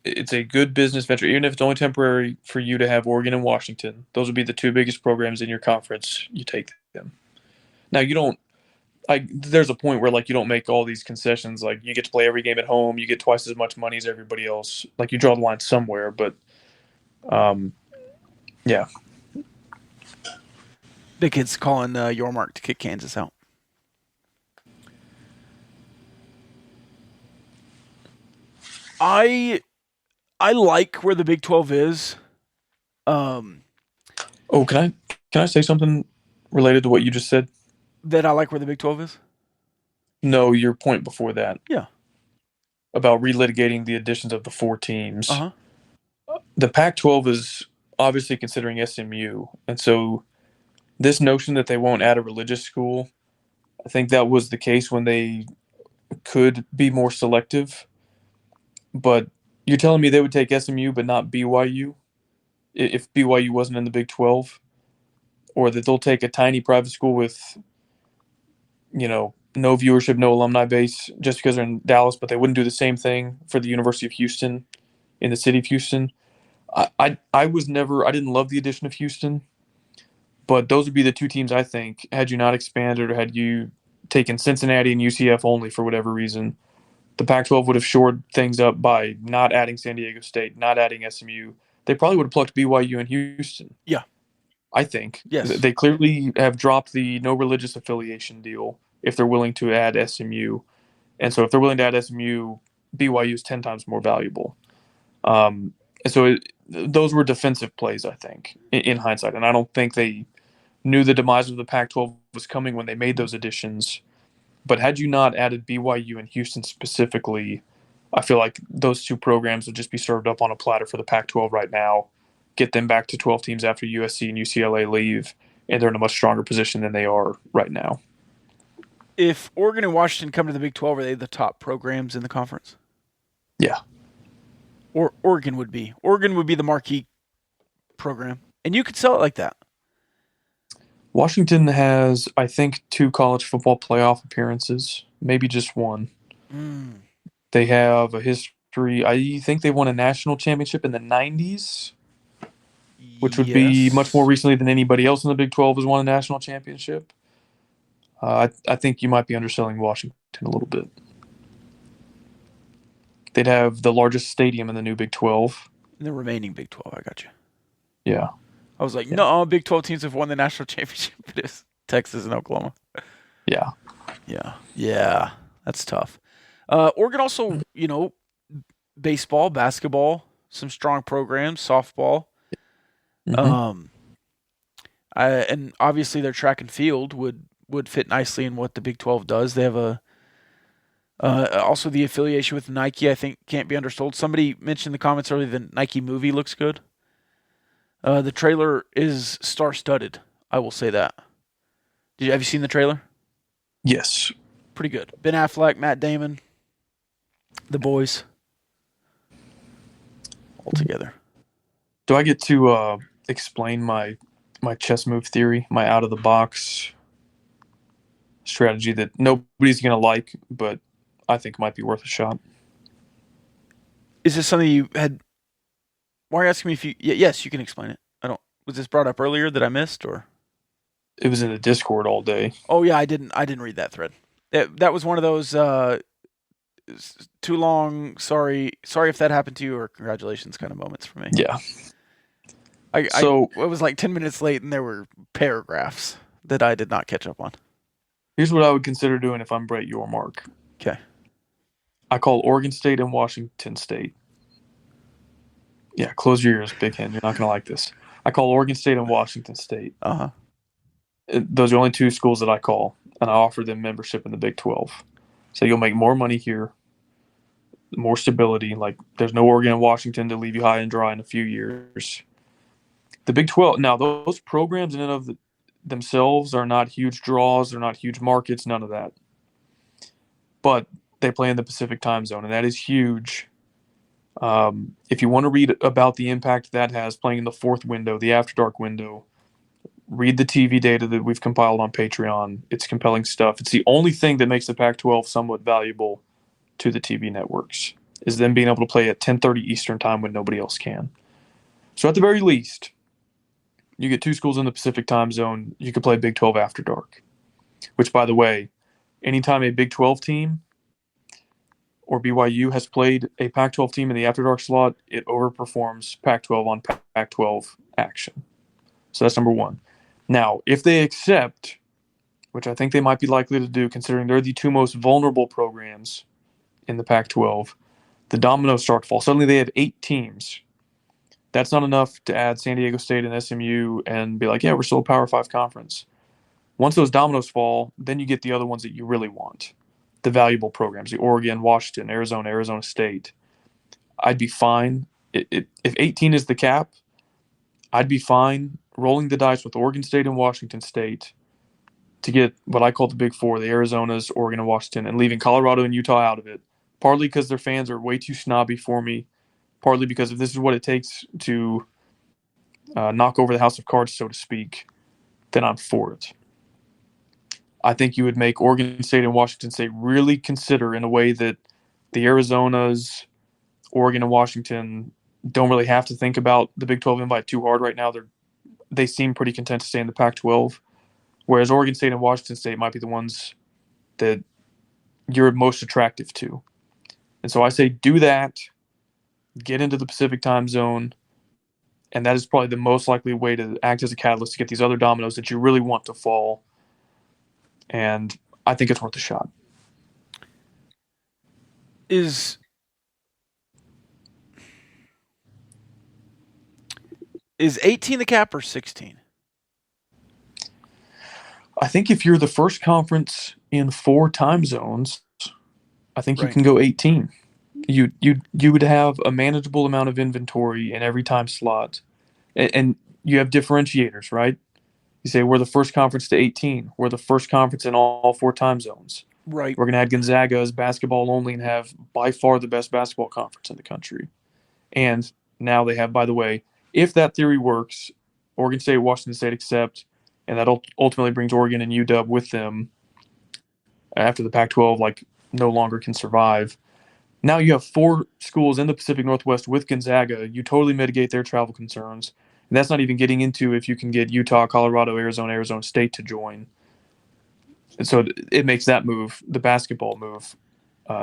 it's a good business venture, even if it's only temporary for you to have Oregon and Washington. Those would be the 2 biggest programs in your conference. You take them. Now, you don't there's a point where you don't make all these concessions. Like you get to play every game at home. You get twice as much money as everybody else. You draw the line somewhere, but yeah. Big Hen's calling Yormark to kick Kansas out. I like where the Big 12 is. Can I say something related to what you just said? That I like where the Big 12 is? No, your point before that. Yeah. About relitigating the additions of the 4 teams. Uh-huh. The Pac-12 is obviously considering SMU, and so this notion that they won't add a religious school, I think that was the case when they could be more selective. But you're telling me they would take SMU but not BYU if BYU wasn't in the Big 12? Or that they'll take a tiny private school with, no viewership, no alumni base just because they're in Dallas, but they wouldn't do the same thing for the University of Houston in the city of Houston? I didn't love the addition of Houston, but those would be the 2 teams I think, had you not expanded or had you taken Cincinnati and UCF only for whatever reason, the Pac-12 would have shored things up by not adding San Diego State, not adding SMU. They probably would have plucked BYU and Houston. Yeah. I think. Yes. They clearly have dropped the no religious affiliation deal if they're willing to add SMU. And so if they're willing to add SMU, BYU is 10 times more valuable. And so those were defensive plays, I think, in hindsight. And I don't think they knew the demise of the Pac-12 was coming when they made those additions. But had you not added BYU and Houston specifically, I feel like those 2 programs would just be served up on a platter for the Pac-12 right now. Get them back to 12 teams after USC and UCLA leave, and they're in a much stronger position than they are right now. If Oregon and Washington come to the Big 12, are they the top programs in the conference? Yeah. Or Oregon would be. Oregon would be the marquee program. And you could sell it like that. Washington has, I think, 2 college football playoff appearances, maybe just 1. They have a history. I think they won a national championship in the 90s. Which would be much more recently than anybody else in the Big 12 has won a national championship. I think you might be underselling Washington a little bit. They'd have the largest stadium in the new Big 12 In the remaining Big 12, I got you. Yeah. I was like, no, Big 12 teams have won the national championship. It is Texas and Oklahoma. Yeah. Yeah. That's tough. Oregon also, baseball, basketball, some strong programs, softball. Mm-hmm. And obviously their track and field would fit nicely in what the Big 12 does. They have also the affiliation with Nike, I think, can't be undersold. Somebody mentioned in the comments earlier the Nike movie looks good. The trailer is star-studded. I will say that. Have you seen the trailer? Yes. Pretty good. Ben Affleck, Matt Damon, the boys, all together. Do I get to explain my chess move theory, my out-of-the-box strategy that nobody's going to like, but I think might be worth a shot? Is this something you had? Why are you asking me if you? Yes, you can explain it. Was this brought up earlier that I missed, or? It was in the Discord all day. Oh yeah, I didn't read that thread. That was one of those too long. Sorry if that happened to you, or congratulations kind of moments for me. Yeah. I was like 10 minutes late, and there were paragraphs that I did not catch up on. Here's what I would consider doing if I'm Brett Yormark. Okay. I call Oregon State and Washington State. Yeah, close your ears, Big Hen. You're not going to like this. I call Oregon State and Washington State. Uh-huh. Those are the only two schools that I call, and I offer them membership in the Big 12. So you'll make more money here, more stability. Like, there's no Oregon and Washington to leave you high and dry in a few years. The Big 12, now those programs in and of themselves are not huge draws. They're not huge markets, none of that. But they play in the Pacific time zone, and that is huge. If you want to read about the impact that has playing in the fourth window, the After Dark window, read the TV data that we've compiled on Patreon. It's compelling stuff. It's the only thing that makes the Pac-12 somewhat valuable to the TV networks, is them being able to play at 10:30 Eastern time when nobody else can. So at the very least, you get two schools in the Pacific time zone. You could play Big 12 After Dark, which, by the way, anytime a Big 12 team or BYU has played a Pac-12 team in the After Dark slot, it overperforms Pac-12 on Pac-12 action. So that's number one. Now, if they accept, which I think they might be likely to do, considering they're the two most vulnerable programs in the Pac-12, the dominoes start to fall. Suddenly they have 8 teams. That's not enough to add San Diego State and SMU and be like, yeah, we're still a Power 5 conference. Once those dominoes fall, then you get the other ones that you really want, the valuable programs, the Oregon, Washington, Arizona State. I'd be fine. If 18 is the cap, I'd be fine rolling the dice with Oregon State and Washington State to get what I call the Big Four, the Arizonas, Oregon, and Washington, and leaving Colorado and Utah out of it, partly because their fans are way too snobby for me, partly because if this is what it takes to knock over the house of cards, so to speak, then I'm for it. I think you would make Oregon State and Washington State really consider in a way that the Arizonas, Oregon, and Washington don't really have to think about the Big 12 invite too hard right now. They seem pretty content to stay in the Pac-12, whereas Oregon State and Washington State might be the ones that you're most attractive to. And so I say do that, get into the Pacific time zone, and that is probably the most likely way to act as a catalyst to get these other dominoes that you really want to fall. And I think it's worth a shot. Is 18 the cap or 16? I think if you're the first conference in 4 time zones, I think you Right. can go 18. You would have a manageable amount of inventory in every time slot, and you have differentiators, right? You say we're the first conference to 18. We're the first conference in all 4 time zones. Right. We're going to add Gonzaga as basketball only and have by far the best basketball conference in the country. And now they have, by the way, if that theory works, Oregon State, Washington State accept, and that ultimately brings Oregon and UW with them after the Pac-12 no longer can survive. Now you have 4 schools in the Pacific Northwest with Gonzaga. You totally mitigate their travel concerns. And that's not even getting into if you can get Utah, Colorado, Arizona State to join. And so it makes that move, the basketball move,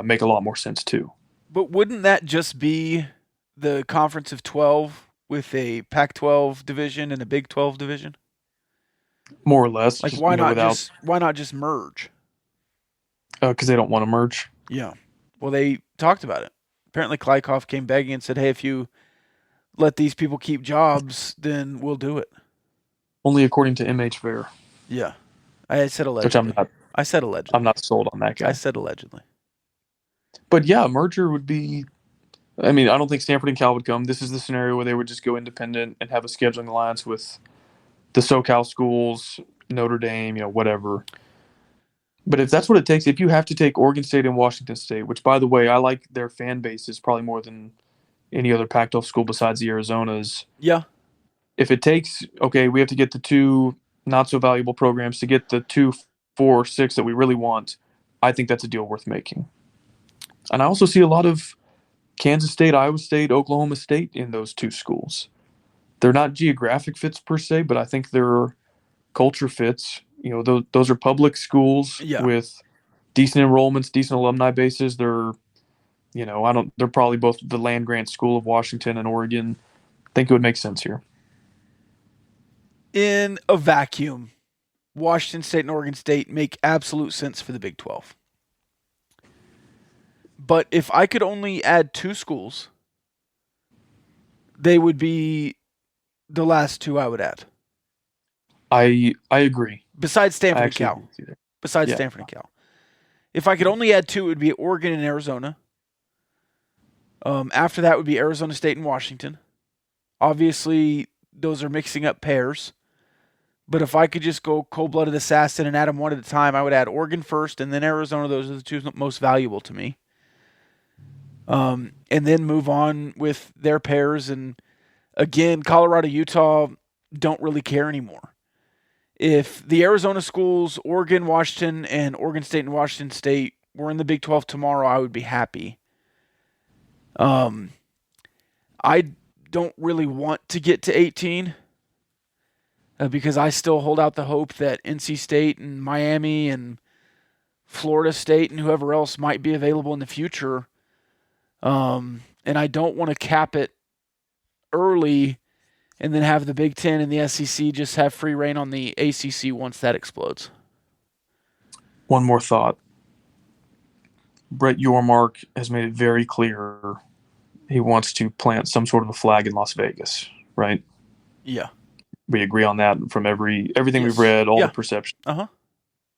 make a lot more sense too. But wouldn't that just be the Conference of 12 with a Pac-12 division and a Big 12 division? More or less. Like, just, why you know, not without, just merge? because they don't want to merge. Yeah. Well, they talked about it. Apparently, Klykov came begging and said, "Hey, if you let these people keep jobs, then we'll do it." Only according to MH Ver, Yeah. I said which allegedly. I said allegedly. I'm not sold on that guy. I said allegedly. But yeah, a merger would be. I mean, I don't think Stanford and Cal would come. This is the scenario where they would just go independent and have a scheduling alliance with the SoCal schools, Notre Dame, whatever. But if that's what it takes, if you have to take Oregon State and Washington State, which, by the way, I like their fan bases probably more than any other Pac-12 school besides the Arizonas. Yeah. If it takes, okay, we have to get the two not so valuable programs to get the 2, 4, 6 that we really want, I think that's a deal worth making. And I also see a lot of Kansas State, Iowa State, Oklahoma State in those two schools. They're not geographic fits per se, but I think they're culture fits. Those are public schools with decent enrollments, decent alumni bases. They're, they're probably both the land grant school of Washington and Oregon. I think it would make sense here. In a vacuum, Washington State and Oregon State make absolute sense for the Big 12. But if I could only add 2 schools, they would be the last 2 I would add. I agree. Besides Stanford and actually Cal. agree with you there. Besides Yeah. Stanford and Cal. If I could only add 2, it would be Oregon and Arizona. After that would be Arizona State and Washington. Obviously, those are mixing up pairs. But if I could just go cold-blooded assassin and add them one at a time, I would add Oregon first and then Arizona. Those are the 2 most valuable to me. And then move on with their pairs. And again, Colorado, Utah don't really care anymore. If the Arizona schools, Oregon, Washington, and Oregon State and Washington State were in the Big 12 tomorrow, I would be happy. I don't really want to get to 18 because I still hold out the hope that NC State and Miami and Florida State and whoever else might be available in the future. And I don't want to cap it early and then have the Big Ten and the SEC just have free reign on the ACC once that explodes. One more thought. Brett Yormark has made it very clear he wants to plant some sort of a flag in Las Vegas, right? Yeah. We agree on that from everything Yes. we've read, all Yeah. the perception. Uh-huh.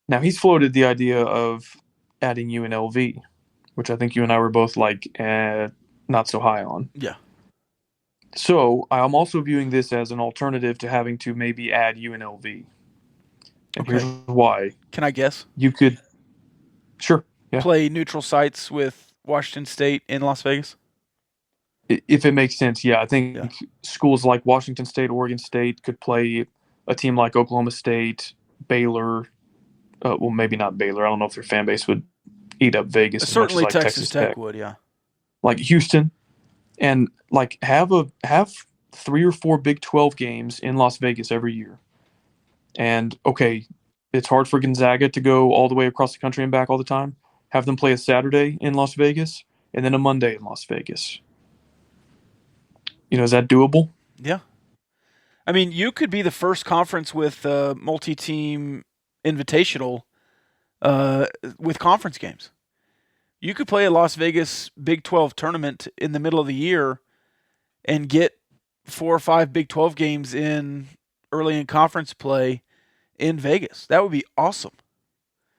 Now, he's floated the idea of adding UNLV, which I think you and I were both not so high on. Yeah. So I'm also viewing this as an alternative to having to maybe add UNLV. And Okay. here's why. Can I guess? You could, sure, yeah. Play neutral sites with Washington State in Las Vegas? If it makes sense, yeah. I think Yeah. schools like Washington State, Oregon State could play a team like Oklahoma State, Baylor. Well, maybe not Baylor. I don't know if their fan base would eat up Vegas. as much as, Certainly like, Texas Tech would, yeah. like Houston, and like have 3 or 4 Big 12 games in Las Vegas every year. And okay, it's hard for Gonzaga to go all the way across the country and back all the time. Have them play a Saturday in Las Vegas and then a Monday in Las Vegas. Is that doable? Yeah. I mean, you could be the first conference with multi-team invitational with conference games. You could play a Las Vegas Big 12 tournament in the middle of the year and get 4 or 5 Big 12 games in early in conference play in Vegas. That would be awesome.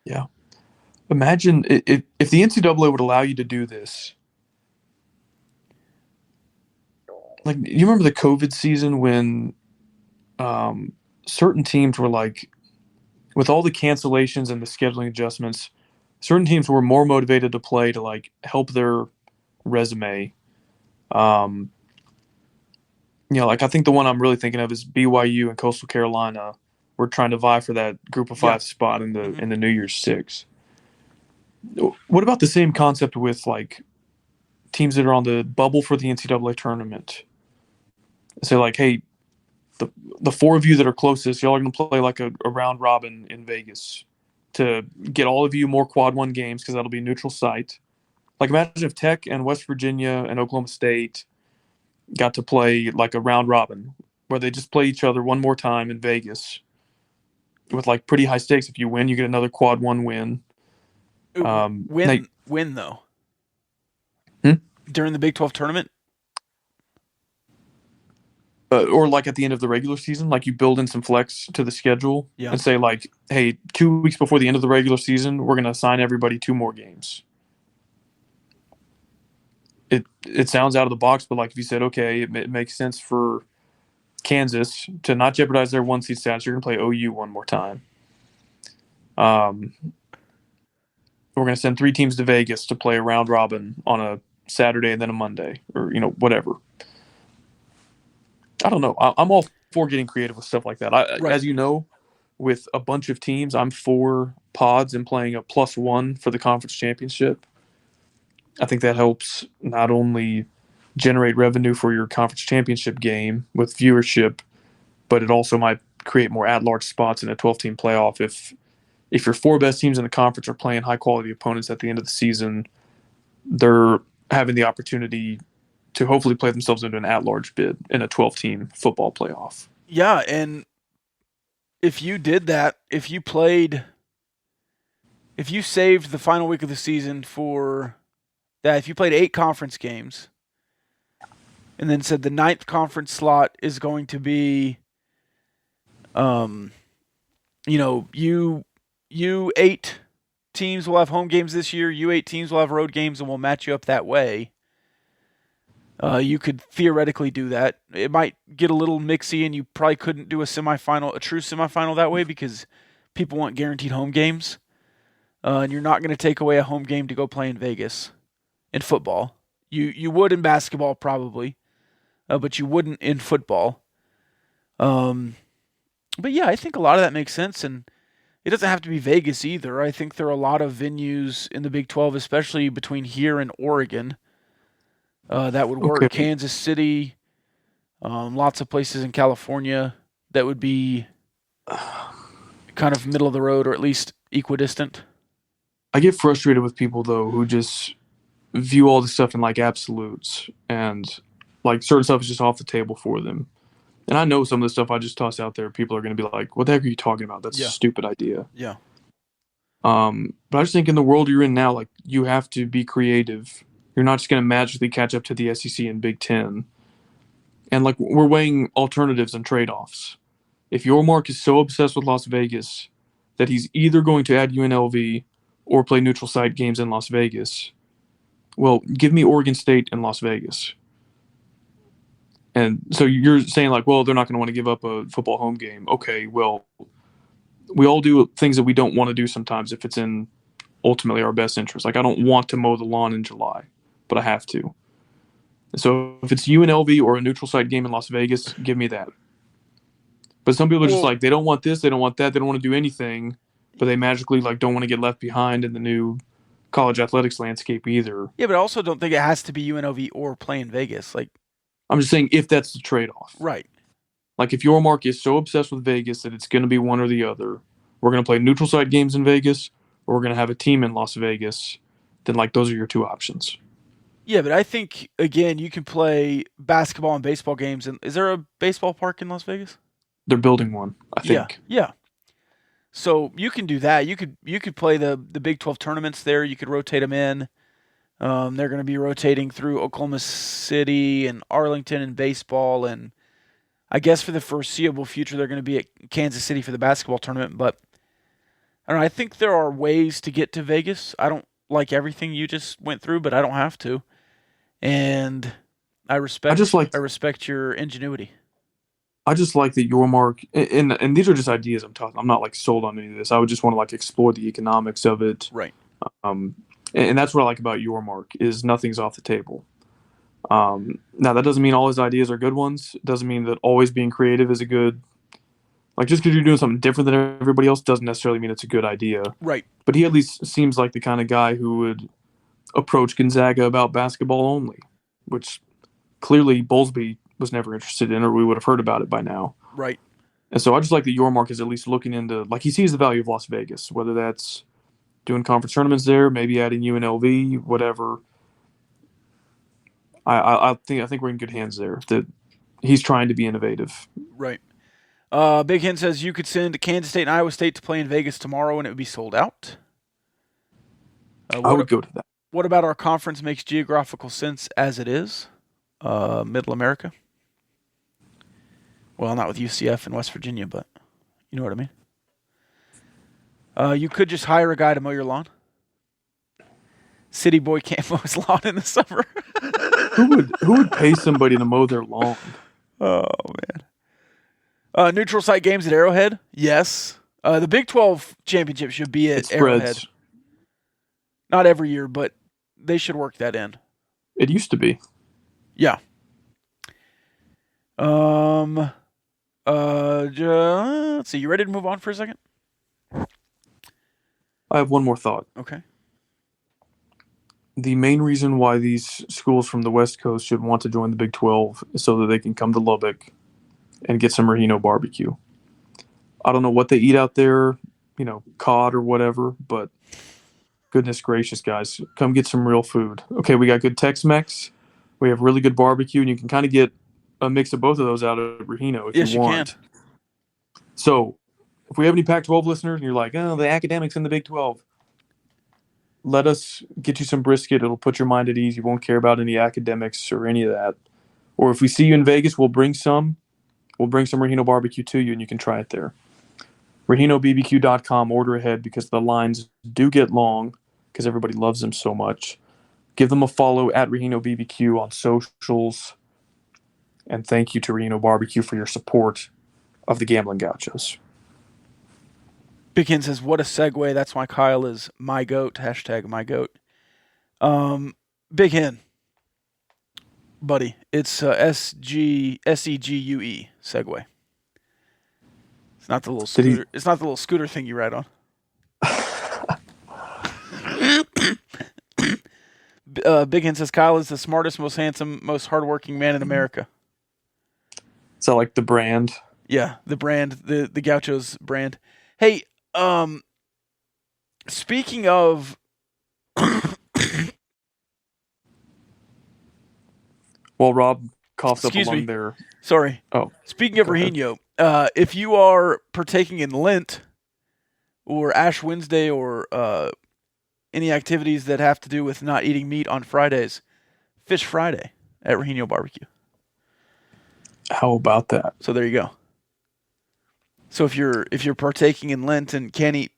Yeah. Imagine if the NCAA would allow you to do this. Like, you remember the COVID season when certain teams were like, with all the cancellations and the scheduling adjustments, certain teams were more motivated to play to like help their resume. Like I think the one I'm really thinking of is BYU and Coastal Carolina. We're trying to vie for that Group of 5 spot in the New Year's Six. What about the same concept with like teams that are on the bubble for the NCAA tournament? So like, hey, the 4 of you that are closest, y'all are going to play like a round robin in Vegas to get all of you more quad 1 games because that'll be a neutral site. Like imagine if Tech and West Virginia and Oklahoma State got to play like a round robin where they just play each other one more time in Vegas with like pretty high stakes. If you win, you get another quad one win. Win though. During the Big 12 tournament? Or like at the end of the regular season, like you build in some flex to the schedule and say like, hey, 2 weeks before the end of the regular season, we're going to assign everybody 2 more games. It sounds out of the box, but like if you said, okay, it makes sense for Kansas to not jeopardize their 1 seed status, you're going to play OU one more time. We're going to send 3 teams to Vegas to play a round robin on a Saturday and then a Monday, or whatever. I don't know. I'm all for getting creative with stuff like that. As you know, with a bunch of teams, I'm for pods and playing a +1 for the conference championship. I think that helps not only generate revenue for your conference championship game with viewership, but it also might create more at-large spots in a 12-team playoff. If your 4 best teams in the conference are playing high-quality opponents at the end of the season, they're having the opportunity to hopefully play themselves into an at-large bid in a 12-team football playoff. Yeah, and if you did that, if you saved the final week of the season for that, if you played 8 conference games and then said the 9th conference slot is going to be, you 8 teams will have home games this year, you 8 teams will have road games, and we'll match you up that way. You could theoretically do that. It might get a little mixy, and you probably couldn't do a true semifinal that way because people want guaranteed home games. And you're not going to take away a home game to go play in Vegas in football. You would in basketball probably, but you wouldn't in football. But yeah, I think a lot of that makes sense, and it doesn't have to be Vegas either. I think there are a lot of venues in the Big 12, especially between here and Oregon, that would work. Okay. Kansas City, lots of places in California that would be kind of middle of the road or at least equidistant. I get frustrated with people, though, who just view all this stuff in, like, absolutes, and, like, certain stuff is just off the table for them. And I know some of the stuff I just toss out there, people are going to be like, what the heck are you talking about? That's a stupid idea. Yeah. But I just think in the world you're in now, like, you have to be creative. You're not just going to magically catch up to the SEC and Big Ten. And, like, we're weighing alternatives and trade-offs. If Yormark is so obsessed with Las Vegas that he's either going to add UNLV or play neutral site games in Las Vegas, well, give me Oregon State and Las Vegas. And so you're saying, like, well, they're not going to want to give up a football home game. Okay, well, we all do things that we don't want to do sometimes if it's in ultimately our best interest. Like, I don't want to mow the lawn in July, but I have to. And so if it's UNLV or a neutral site game in Las Vegas, give me that. But some people are just like, they don't want this, they don't want that, they don't want to do anything, but they magically like don't want to get left behind in the new college athletics landscape either. Yeah, but I also don't think it has to be UNLV or play in Vegas. Like, I'm just saying if that's the trade-off. Right. Like if Yormark is so obsessed with Vegas that it's going to be one or the other, we're going to play neutral site games in Vegas or we're going to have a team in Las Vegas, then like those are your 2 options. Yeah, but I think, again, you can play basketball and baseball games. And is there a baseball park in Las Vegas? They're building one, I think. Yeah. So you can do that. You could play the Big 12 tournaments there. You could rotate them in. They're going to be rotating through Oklahoma City and Arlington in baseball, and I guess for the foreseeable future they're going to be at Kansas City for the basketball tournament. But I don't know. I think there are ways to get to Vegas. I don't like everything you just went through, but I don't have to, and I respect your ingenuity. I just like that Yormark, and these are just ideas I'm talking. I'm not like sold on any of this. I would just want to like explore the economics of it. Right. And that's what I like about Yormark is nothing's off the table. Now that doesn't mean all his ideas are good ones. It doesn't mean that always being creative is a good. Like just because you're doing something different than everybody else doesn't necessarily mean it's a good idea. Right. But he at least seems like the kind of guy who would approach Gonzaga about basketball only, which clearly Bowlesby was never interested in, or we would have heard about it by now. Right. And so I just like that Yormark is at least looking into, like he sees the value of Las Vegas, whether that's doing conference tournaments there, maybe adding UNLV, whatever. I think we're in good hands there. That he's trying to be innovative. Right. Big Hen says you could send Kansas State and Iowa State to play in Vegas tomorrow and it would be sold out. I would go to that. What about our conference makes geographical sense as it is? Middle America. Well, not with UCF and West Virginia, but you know what I mean. You could just hire a guy to mow your lawn. City boy can't mow his lawn in the summer. Who would pay somebody to mow their lawn? Oh man. Neutral site games at Arrowhead? Yes. The Big 12 championship should be at Arrowhead. Not every year, but they should work that in. It used to be. Yeah. Let's see. You ready to move on for a second? I have one more thought. Okay. The main reason why these schools from the West Coast should want to join the Big 12 is so that they can come to Lubbock and get some Rahino barbecue. I don't know what they eat out there, cod or whatever, but goodness gracious, guys, come get some real food. Okay, we got good Tex-Mex. We have really good barbecue, and you can kind of get a mix of both of those out of Rahino if you want. Can. So if we have any Pac-12 listeners and you're like, oh, the academics in the Big 12, let us get you some brisket. It'll put your mind at ease. You won't care about any academics or any of that. Or if we see you in Vegas, we'll bring some Rahino barbecue to you, and you can try it there. RahinoBBQ.com. Order ahead because the lines do get long because everybody loves them so much. Give them a follow at RahinoBBQ on socials. And thank you to Rahino Barbecue for your support of the Gambling Gauchos. Big Hen says, what a segue. That's why Kyle is my goat. Hashtag my goat. Big Hen. Buddy, it's SEGUE segue. It's not the little scooter. It's not the little scooter thing you ride on. Big Hen says Kyle is the smartest, most handsome, most hardworking man in America. Is that like the brand? Yeah, the brand, the Gauchos brand. Hey, speaking of well, Rob coughed Excuse up me. among their... Sorry. Oh. Speaking of Rahino, if you are partaking in Lent or Ash Wednesday or any activities that have to do with not eating meat on Fridays, Fish Friday at Rahino Barbecue. How about that? So there you go. So if you're partaking in Lent and can't eat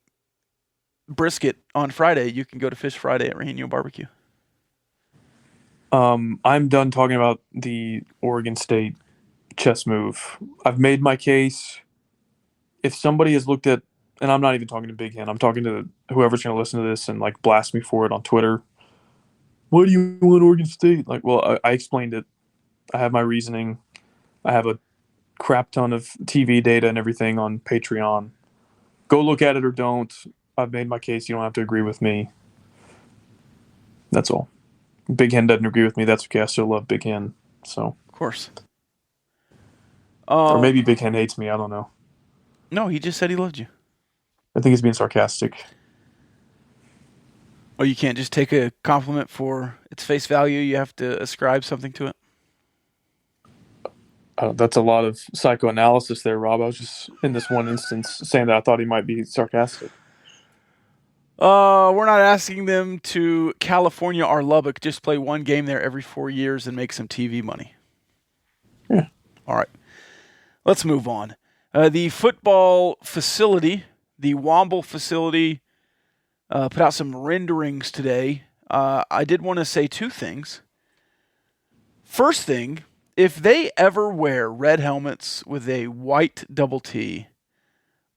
brisket on Friday, you can go to Fish Friday at Rahino Barbecue. I'm done talking about the Oregon State chess move. I've made my case. If somebody has looked at, and I'm not even talking to Big Hen, I'm talking to whoever's going to listen to this and like blast me for it on Twitter. Why do you want Oregon State? Like, well, I explained it. I have my reasoning. I have a crap ton of TV data and everything on Patreon. Go look at it or don't. I've made my case. You don't have to agree with me. That's all. Big Hen doesn't agree with me. That's okay. I still love Big Hen. So, of course. Or maybe Big Hen hates me. I don't know. No, he just said he loved you. I think he's being sarcastic. Oh, you can't just take a compliment for its face value. You have to ascribe something to it. That's a lot of psychoanalysis there, Rob. I was just, in this one instance, saying that I thought he might be sarcastic. We're not asking them to California or Lubbock. Just play one game there every 4 years and make some TV money. Yeah. All right. Let's move on. The football facility, the Womble facility, put out some renderings today. I did want to say two things. First thing, if they ever wear red helmets with a white double T,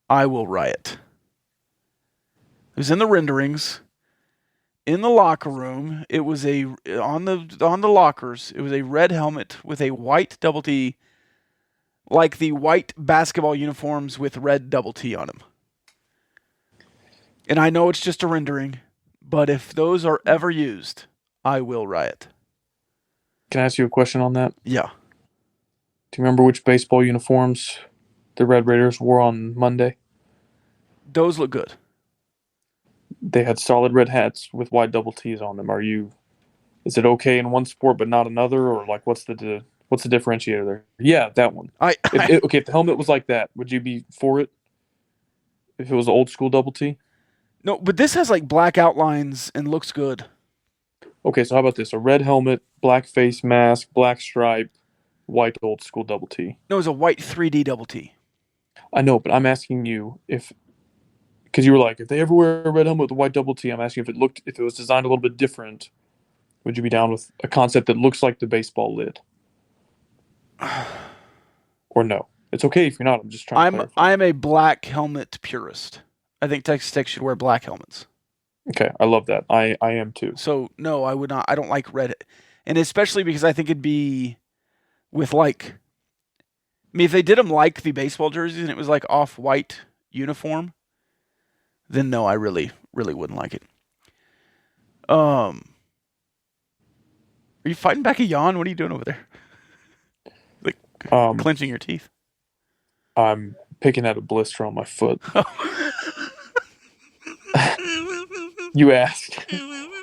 I will riot. It was in the renderings, in the locker room. It was on the lockers. It was a red helmet with a white double T, like the white basketball uniforms with red double T on them. And I know it's just a rendering, but if those are ever used, I will riot. Can I ask you a question on that? Yeah. Do you remember which baseball uniforms the Red Raiders wore on Monday? Those look good. They had solid red hats with white double T's on them. Are you Is it okay in one sport but not another, or like what's the differentiator there? Yeah, that one. Okay, if the helmet was like that, would you be for it? If it was old school double T? No, but this has like black outlines and looks good. Okay, so how about this? A red helmet, black face mask, black stripe, white old school double T. No, it's a white 3D double T. I know, but I'm asking you because you were like, if they ever wear a red helmet with a white double T, I'm asking if it was designed a little bit different, would you be down with a concept that looks like the baseball lid? Or no? It's okay if you're not. I'm just trying to clarify. I'm a black helmet purist. I think Texas Tech should wear black helmets. Okay, I love that. I am too. So no, I would not. I don't like red, and especially because I think it'd be with like. I mean, if they did them like the baseball jerseys and it was like off-white uniform, then no, I really, really wouldn't like it. Are you fighting back a yawn? What are you doing over there? Like clenching your teeth? I'm picking at a blister on my foot. You asked.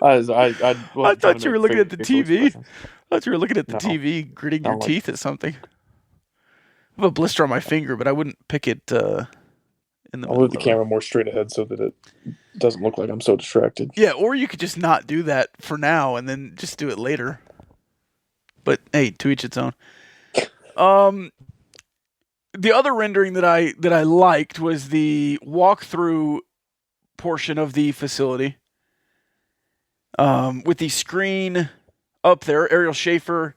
I thought you were looking at the TV. I thought you were looking at the TV, gritting your teeth at something. I have a blister on my finger, but I wouldn't pick it in the middle. I'll move the camera more straight ahead so that it doesn't look like I'm so distracted. Yeah, or you could just not do that for now and then just do it later. But hey, to each its own. The other rendering that I liked was the walkthrough portion of the facility. With the screen up there, Ariel Schaefer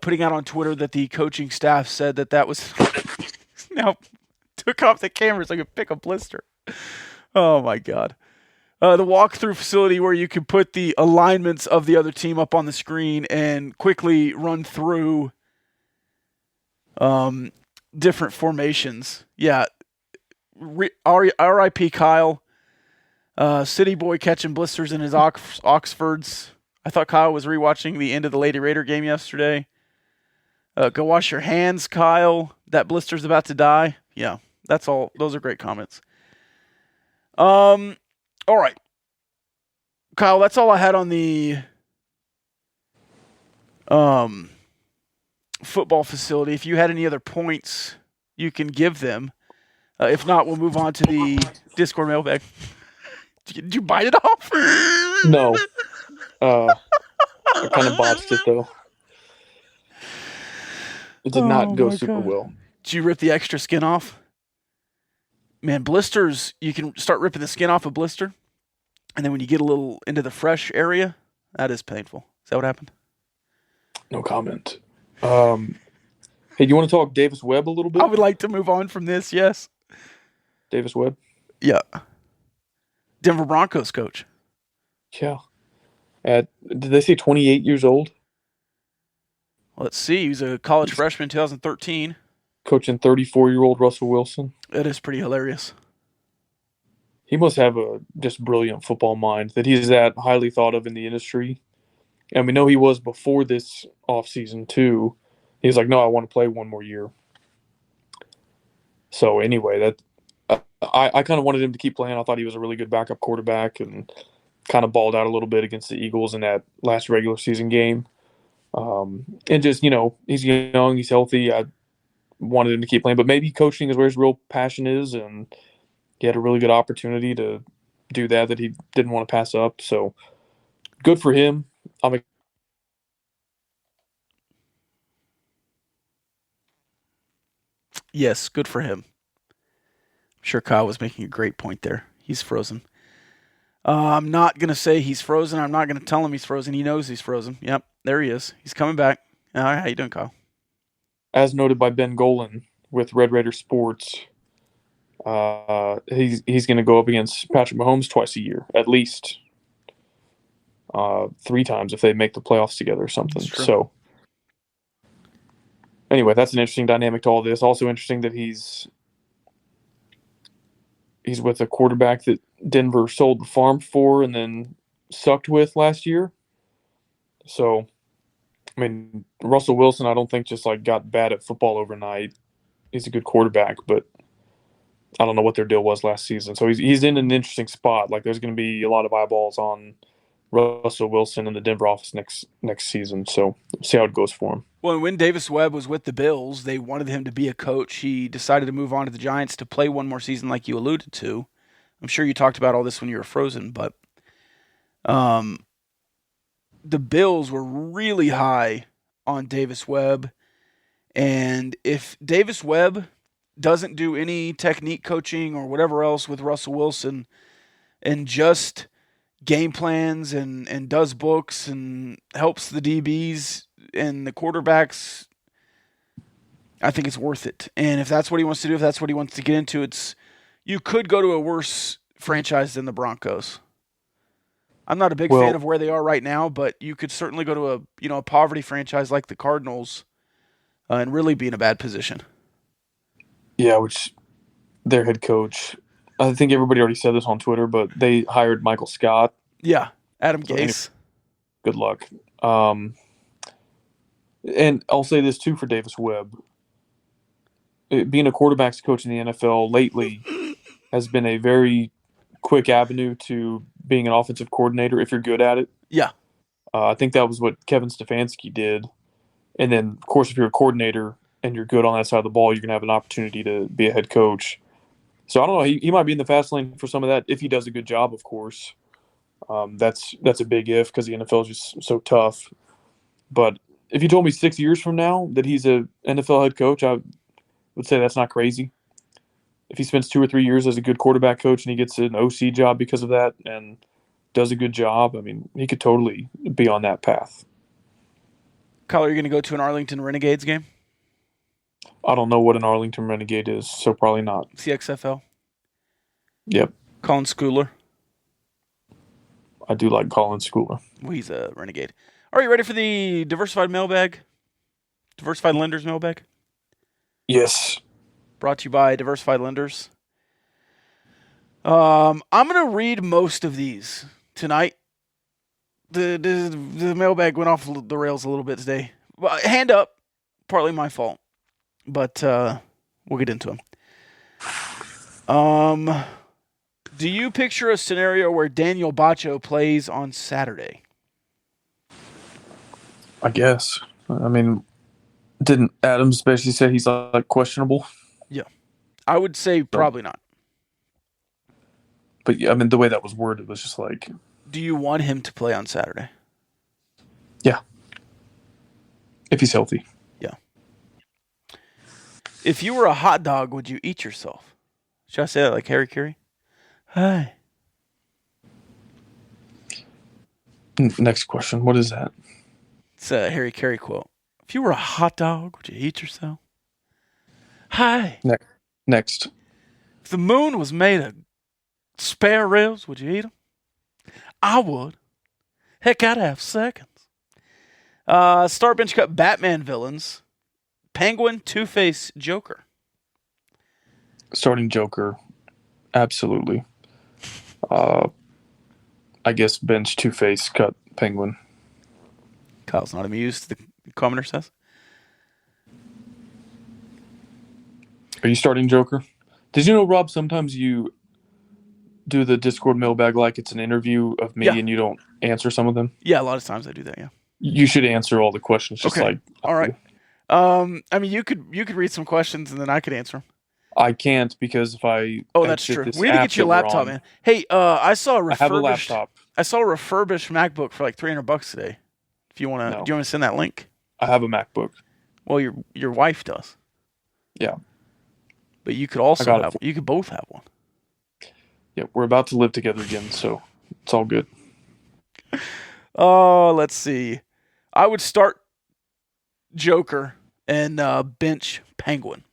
putting out on Twitter that the coaching staff said that was now took off the camera so I could pick a blister. Oh my God. The walkthrough facility where you can put the alignments of the other team up on the screen and quickly run through different formations. Yeah. R.I.P. Kyle. City boy catching blisters in his Oxfords. I thought Kyle was rewatching the end of the Lady Raider game yesterday. Go wash your hands, Kyle. That blister's about to die. Yeah, that's all. Those are great comments. All right. Kyle, that's all I had on the football facility. If you had any other points, you can give them. If not, we'll move on to the Discord mailbag. Did you bite it off? No. I kind of botched it, though. It did not go super well. Did you rip the extra skin off? Man, blisters, you can start ripping the skin off a blister, and then when you get a little into the fresh area, that is painful. Is that what happened? No comment. Hey, do you want to talk Davis Webb a little bit? I would like to move on from this, yes. Davis Webb? Yeah. Denver Broncos coach. Yeah. Did they say 28 years old? Let's see. He was a college freshman in 2013. Coaching 34-year-old Russell Wilson. That is pretty hilarious. He must have a just brilliant football mind that he's that highly thought of in the industry. And we know he was before this offseason, too. He's like, no, I want to play one more year. So anyway, I kind of wanted him to keep playing. I thought he was a really good backup quarterback and kind of balled out a little bit against the Eagles in that last regular season game. And just, he's young, he's healthy. I wanted him to keep playing, but maybe coaching is where his real passion is, and he had a really good opportunity to do that he didn't want to pass up. So good for him. Yes, good for him. I'm sure Kyle was making a great point there. He's frozen. I'm not going to say he's frozen. I'm not going to tell him he's frozen. He knows he's frozen. Yep, there he is. He's coming back. How you doing, Kyle? As noted by Ben Golan with Red Raider Sports, he's going to go up against Patrick Mahomes twice a year, at least 3 times if they make the playoffs together or something. So anyway, that's an interesting dynamic to all this. Also interesting that he's with a quarterback that Denver sold the farm for and then sucked with last year. So, I mean, Russell Wilson, I don't think just got bad at football overnight. He's a good quarterback, but I don't know what their deal was last season. So he's in an interesting spot. There's going to be a lot of eyeballs on Russell Wilson in the Denver office next season. So we'll see how it goes for him. Well, when Davis Webb was with the Bills, they wanted him to be a coach. He decided to move on to the Giants to play one more season, like you alluded to. I'm sure you talked about all this when you were frozen, but the Bills were really high on Davis Webb. And if Davis Webb doesn't do any technique coaching or whatever else with Russell Wilson and just game plans and does books and helps the DBs and the quarterbacks, I think it's worth it. And if that's what he wants to do, if that's what he wants to get into, you could go to a worse franchise than the Broncos. I'm not a big fan of where they are right now, but you could certainly go to a poverty franchise like the Cardinals and really be in a bad position. Yeah, which their head coach, I think everybody already said this on Twitter, but they hired Michael Scott. Yeah, Adam Gase. Good luck. And I'll say this too for Davis Webb. Being a quarterback's coach in the NFL lately has been a very quick avenue to being an offensive coordinator if you're good at it. Yeah. I think that was what Kevin Stefanski did. And then, of course, if you're a coordinator and you're good on that side of the ball, you're going to have an opportunity to be a head coach. So I don't know. He might be in the fast lane for some of that if he does a good job, of course. That's a big if because the NFL is just so tough. But if you told me 6 years from now that he's a NFL head coach, I would say that's not crazy. If he spends 2 or 3 years as a good quarterback coach and he gets an OC job because of that and does a good job, I mean, he could totally be on that path. Kyle, are you going to go to an Arlington Renegades game? I don't know what an Arlington Renegade is, so probably not. CXFL? Yep. Colin Schooler? I do like Colin Schooler. Well, he's a Renegade. Are you ready for the Diversified Mailbag? Diversified Lenders Mailbag? Yes. Brought to you by Diversified Lenders. I'm going to read most of these tonight. The mailbag went off the rails a little bit today. Hand up. Partly my fault. But we'll get into them. Do you picture a scenario where Daniel Bacho plays on Saturday? I guess. I mean, didn't Adams basically say he's like questionable? Yeah. I would say probably not. But I mean, the way that was worded was just like... Do you want him to play on Saturday? Yeah. If he's healthy. Yeah. If you were a hot dog, would you eat yourself? Should I say that like Harry Carey? Hi. Next question. What is that? It's a Harry Carey quote. If you were a hot dog, would you eat yourself? Hi. Next. If the moon was made of spare ribs, would you eat them? I would. Heck, I'd have seconds. Start bench cut Batman villains. Penguin, Two-Face, Joker. Starting Joker. Absolutely. I guess bench Two-Face, cut Penguin. Kyle's not amused, the commenter says. Are you starting Joker? Did you know, Rob, sometimes you do the Discord mailbag like it's an interview of me and you don't answer some of them? Yeah, a lot of times I do that, yeah. You should answer all the questions just like all right. I mean, you could read some questions and then I could answer them. I can't because if I that's true. We need to get you a laptop, man. Hey, I saw a refurbished. I have a laptop. I saw a refurbished MacBook for like $300 today. If you want to, do you want to send that link? I have a MacBook. Well, your wife does. Yeah. But you could also have. You could both have one. Yeah, we're about to live together again, so it's all good. Oh, let's see. I would start Joker and bench Penguin.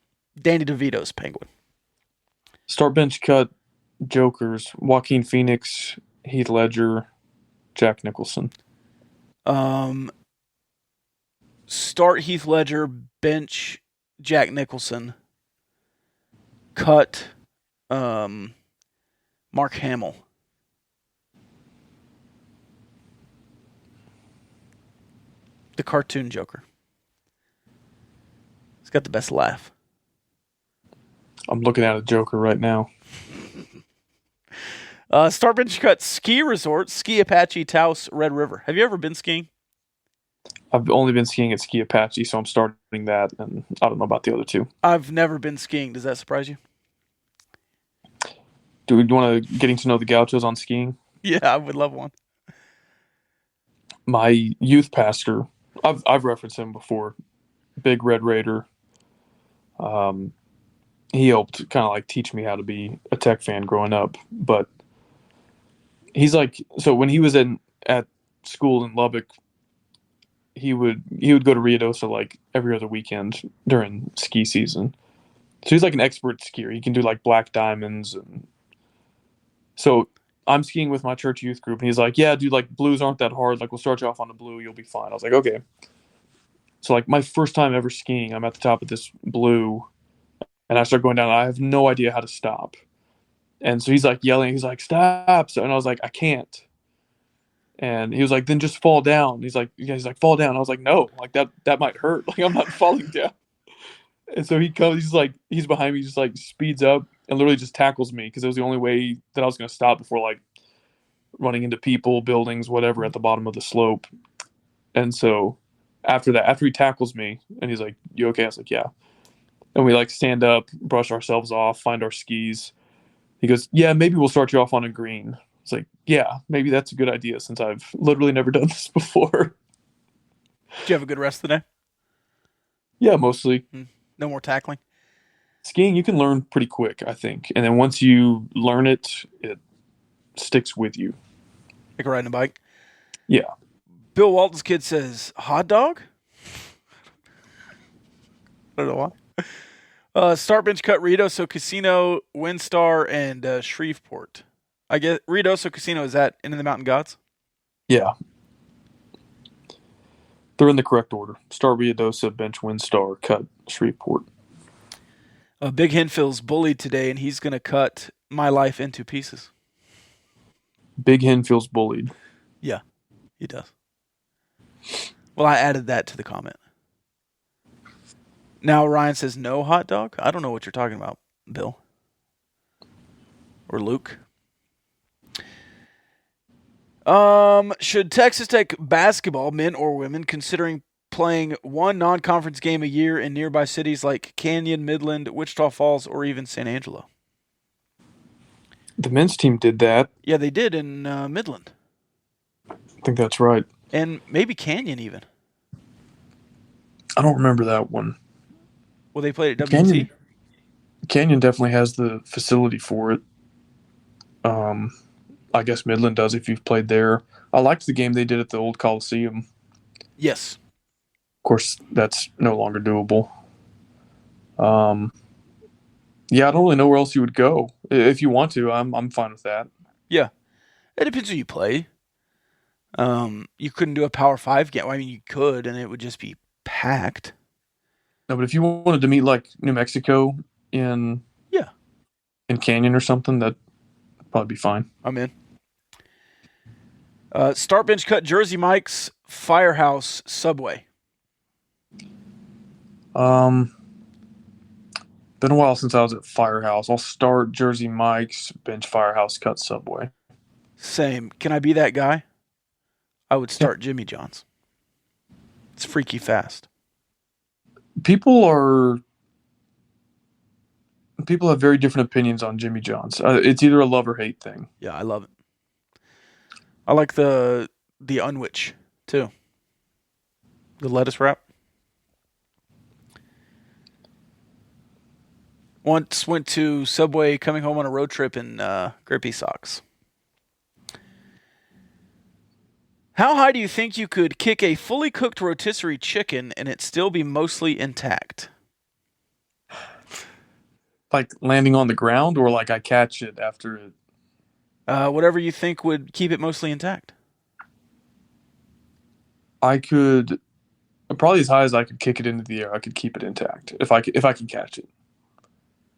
Danny DeVito's Penguin. Start bench cut Jokers. Joaquin Phoenix, Heath Ledger, Jack Nicholson. Start Heath Ledger, bench Jack Nicholson. Cut Mark Hamill. The cartoon Joker. He's got the best laugh. I'm looking at a Joker right now. Starbench Cut Ski Resort, Ski Apache, Taos, Red River. Have you ever been skiing? I've only been skiing at Ski Apache, so I'm starting that, and I don't know about the other two. I've never been skiing. Does that surprise you? Do you want to getting to know the Gauchos on skiing? Yeah, I would love one. My youth pastor, I've referenced him before, big Red Raider. He helped kind of like teach me how to be a Tech fan growing up, but he's like, so when he was at school in Lubbock, he would go to Ruidoso like every other weekend during ski season. So he's like an expert skier. He can do like black diamonds, and so I'm skiing with my church youth group, and he's like, "Yeah, dude, like blues aren't that hard. Like we'll start you off on a blue, you'll be fine." I was like, "Okay." So like my first time ever skiing, I'm at the top of this blue, and I start going down. And I have no idea how to stop, and so he's like yelling. He's like, "Stop!" So, and I was like, "I can't." And he was like, "Then just fall down." He's like, "Fall down." I was like, "No, like that might hurt. Like I'm not falling down." And so he comes. He's behind me. Just like speeds up and literally just tackles me because it was the only way that I was going to stop before like running into people, buildings, whatever at the bottom of the slope. And so after he tackles me and he's like, "You okay?" I was like, "Yeah." And we like stand up, brush ourselves off, find our skis. He goes, "Yeah, maybe we'll start you off on a green." It's like, "Yeah, maybe that's a good idea since I've literally never done this before." Did you have a good rest of the day? Yeah, mostly. No more tackling? Skiing, you can learn pretty quick, I think. And then once you learn it, it sticks with you. Like riding a bike? Yeah. Bill Walton's kid says, hot dog? I don't know why. Starbench Cut Ruidoso Casino, Windstar, and Shreveport. I guess Ruidoso Casino, is that in the Mountain Gods? Yeah. They're in the correct order. Star Ruidoso, Bench, Windstar, Cut, Shreveport. Big Hen feels bullied today, and he's going to cut my life into pieces. Big Hen feels bullied. Yeah, he does. Well, I added that to the comment. Now Ryan says no hot dog. I don't know what you're talking about, Bill. Or Luke. Should Texas Tech basketball, men or women, considering playing one non-conference game a year in nearby cities like Canyon, Midland, Wichita Falls, or even San Angelo? The men's team did that. Yeah, they did in Midland. I think that's right. And maybe Canyon even. I don't remember that one. Well, they played at WT. Canyon definitely has the facility for it. I guess Midland does if you've played there. I liked the game they did at the old Coliseum. Yes. Of course, that's no longer doable. Yeah, I don't really know where else you would go. If you want to, I'm fine with that. Yeah. It depends who you play. You couldn't do a Power 5 game. I mean, you could, and it would just be packed. No, but if you wanted to meet like New Mexico in Canyon or something, that'd probably be fine. I'm in. Starbench Cut Jersey Mike's Firehouse Subway. Been a while since I was at Firehouse. I'll start Jersey Mike's, bench Firehouse, cut Subway. Same. Can I be that guy? I would start Jimmy John's. It's freaky fast. People have very different opinions on Jimmy John's. It's either a love or hate thing. Yeah, I love it. I like the unwich too. The lettuce wrap. Once went to Subway coming home on a road trip in grippy socks. How high do you think you could kick a fully cooked rotisserie chicken and it still be mostly intact? Like landing on the ground, or like I catch it after it? Whatever you think would keep it mostly intact. I could, probably as high as I could kick it into the air, I could keep it intact if I can catch it.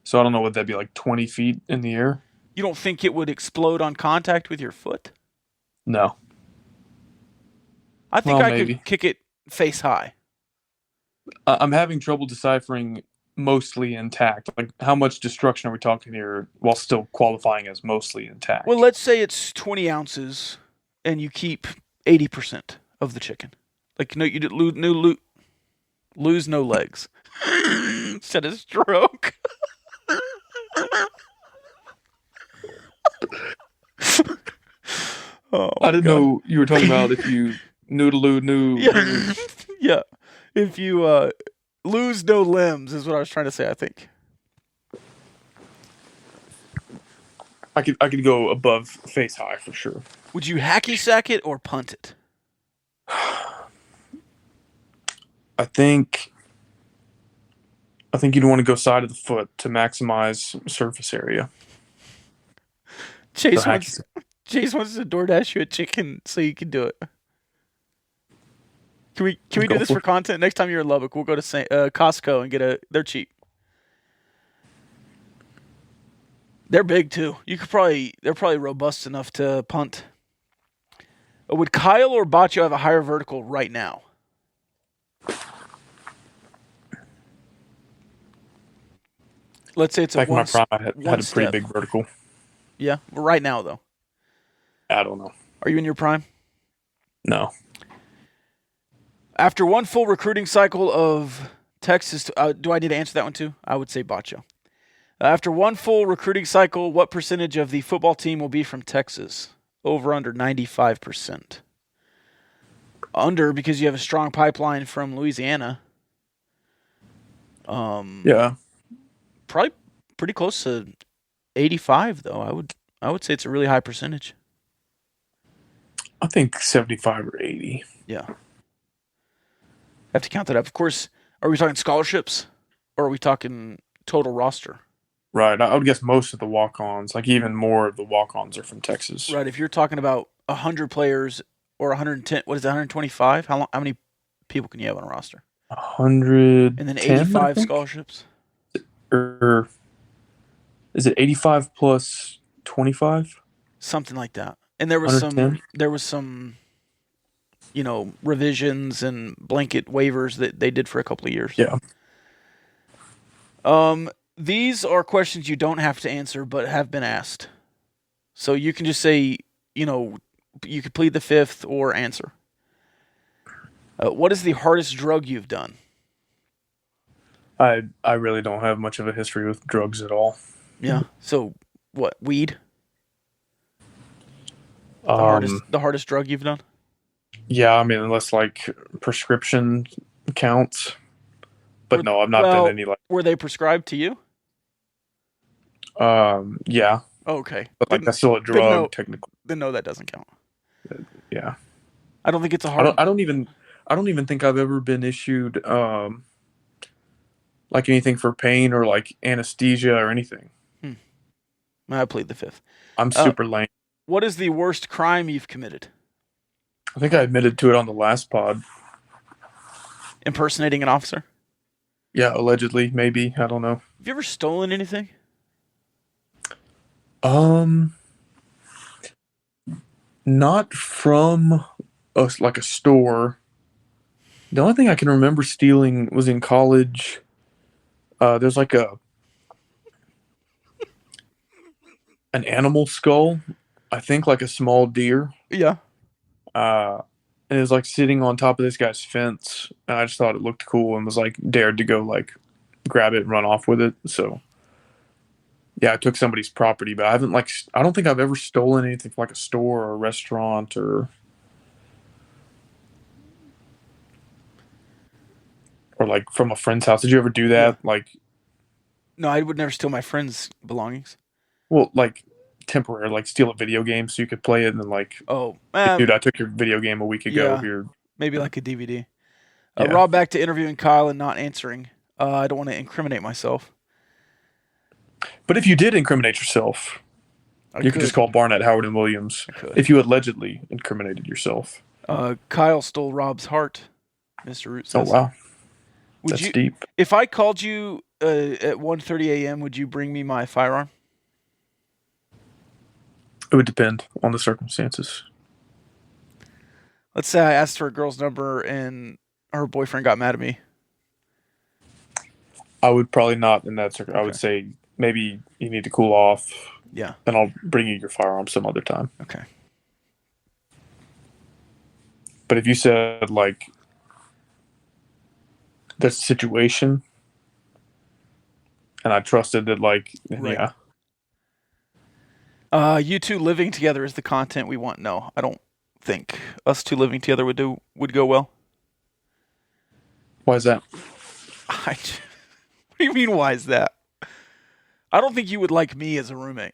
So I don't know, would that be like 20 feet in the air? You don't think it would explode on contact with your foot? No. I think Well, I maybe. could kick it face high. I'm having trouble deciphering mostly intact? Like, how much destruction are we talking here while still qualifying as mostly intact? Well, let's say it's 20 ounces, and you keep 80% of the chicken. Like, no, you lose no legs. Said a stroke. Oh, I didn't know you were talking about if you noodle-oo. Yeah. Yeah. If you lose no limbs is what I was trying to say, I think. I could go above face high for sure. Would you hacky sack it or punt it? I think you'd want to go side of the foot to maximize surface area. Chase So wants to DoorDash you a chicken so you can do it. Can we do Go this for for it. content? Next time you're in Lubbock, we'll go to Costco and they're cheap. They're big too. They're probably robust enough to punt. Would Kyle or Baccio have a higher vertical right now? Let's say it's a Back in my prime, I had a pretty step. big vertical. Yeah, right now though. I don't know. Are you in your prime? No. After one full recruiting cycle of Texas, do I need to answer that one too? I would say Baccio. After one full recruiting cycle, what percentage of the football team will be from Texas? Over under 95%. Under because you have a strong pipeline from Louisiana. Yeah. Probably pretty close to 85 though. I would say it's a really high percentage. I think 75 or 80. Yeah. Have to count that up. Of course, are we talking scholarships or are we talking total roster? Right. I would guess most of the walk-ons, like even more of the walk-ons, are from Texas. Right. If you're talking about 100 players or 110, what is it, 125? How many people can you have on a roster? 100. And then 85 scholarships? Or is it 85 plus 25? Something like that. And there was 110? some revisions and blanket waivers that they did for a couple of years. Yeah. These are questions you don't have to answer, but have been asked. So you can just say, you could plead the fifth or answer. What is the hardest drug you've done? I really don't have much of a history with drugs at all. Yeah. So what? Weed? The hardest drug you've done? Yeah, I mean, unless like prescription counts. But no, I've not done any like. Were they prescribed to you? Yeah. Okay. But like that's still a drug, technically. Then no, that doesn't count. Yeah. I don't think it's a hard. I don't even think I've ever been issued like anything for pain or like anesthesia or anything. I plead the fifth. I'm super lame. What is the worst crime you've committed? I think I admitted to it on the last pod. Impersonating an officer? Yeah, allegedly, maybe. I don't know. Have you ever stolen anything? Not from like a store. The only thing I can remember stealing was in college. There's like an animal skull. I think like a small deer. Yeah. And it was like sitting on top of this guy's fence. And I just thought it looked cool and was like dared to go like grab it and run off with it. So yeah, I took somebody's property, but I don't think I've ever stolen anything from like a store or a restaurant or like from a friend's house. Did you ever do that? Yeah. Like, no, I would never steal my friend's belongings. well, like temporary, like steal a video game so you could play it and then like, dude, I took your video game a week ago. Yeah. Here, maybe like a DVD. Yeah. Rob, back to interviewing Kyle and not answering. I don't want to incriminate myself. But if you did incriminate yourself, you could just call Barnett, Howard, and Williams if you allegedly incriminated yourself. Kyle stole Rob's heart, Mr. Root says. Oh, wow. That's deep. If I called you at 1:30 a.m., would you bring me my firearm? It would depend on the circumstances. Let's say I asked for a girl's number and her boyfriend got mad at me. I would probably not in that circuit. I would Okay. say maybe you need to cool off, Yeah. and I'll bring you your firearm some other time. Okay. But if you said like the situation, and I trusted that, like, Right. yeah, You two living together is the content we want. No, I don't think us two living together would go well. why is that? What do you mean? Why is that? I don't think you would like me as a roommate.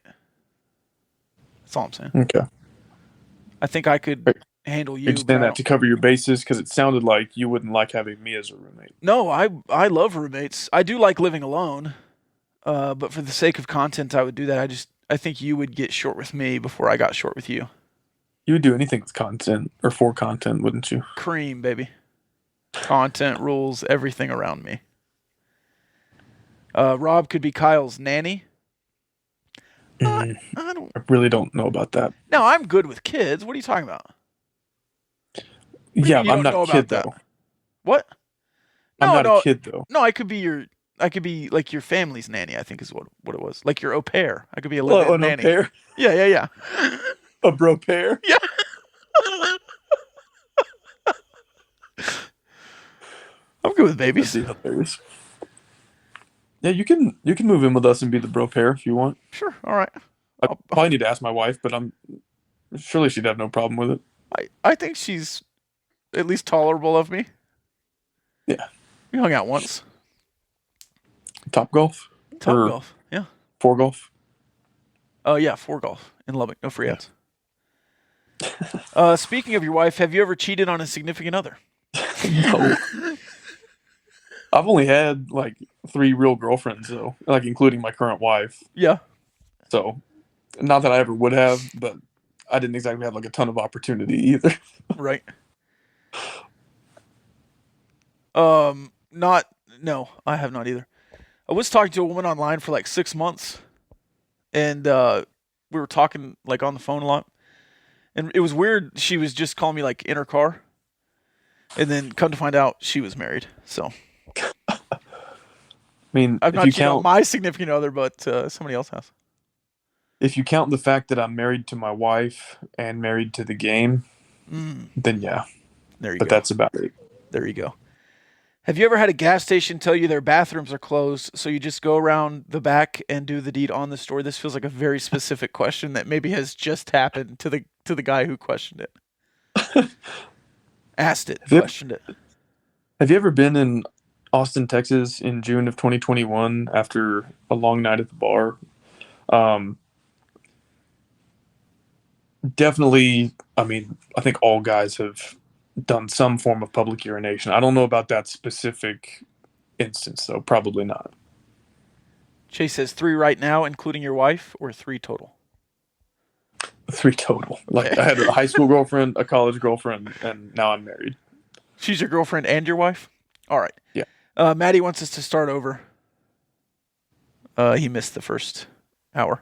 That's all I'm saying. Okay, I think I could Right. handle you. you're just but I saying that don't- to cover your bases because it sounded like you wouldn't like having me as a roommate. No, I love roommates. I do like living alone. But for the sake of content, I would do that. I think you would get short with me before I got short with you. You would do anything with content or for content, wouldn't you? Cream, baby. Content rules everything around me. Rob could be Kyle's nanny. I don't. I really don't know about that. No, I'm good with kids. What are you talking about? Yeah, you I'm don't know not a about kid that? though. What? I'm No, not no. a kid though. No, I could be like your family's nanny. I think is what it was. Like your au pair. I could be a live-in An au nanny. pair, Yeah. a bro pair. Yeah. I'm good with babies. That'd be hilarious. Yeah, you can move in with us and be the bro pair if you want. Sure. All right. I probably need to ask my wife, but surely she'd have no problem with it. I think she's at least tolerable of me. Yeah. We hung out once. Top golf? Top Or golf. Yeah. four golf? Oh yeah, 4 golf in Lubbock. No free ads. Speaking of your wife, have you ever cheated on a significant other? No. I've only had like 3 real girlfriends though, like including my current wife. Yeah. So, not that I ever would have, but I didn't exactly have like a ton of opportunity either. Right. No, I have not either. I was talking to a woman online for like 6 months, and we were talking like on the phone a lot, and it was weird. She was just calling me like in her car, and then come to find out she was married. So I mean, I've if not you cheated on count my significant other, but somebody else has. if you count the fact that I'm married to my wife and married to the game, then yeah. There you But go. that's about it. There you go. Have you ever had a gas station tell you their bathrooms are closed, so you just go around the back and do the deed on the store? This feels like a very specific question that maybe has just happened to the guy who questioned it. Asked it, Yep. questioned it. Have you ever been in Austin, Texas in June of 2021 after a long night at the bar? Definitely, I mean, I think all guys have done some form of public urination. I don't know about that specific instance, though. Probably not. Chase says 3 right now, including your wife, or 3 total? 3 total. Like, I had a high school girlfriend, a college girlfriend, and now I'm married. She's your girlfriend and your wife? All right. Yeah. Maddie wants us to start over. He missed the first hour.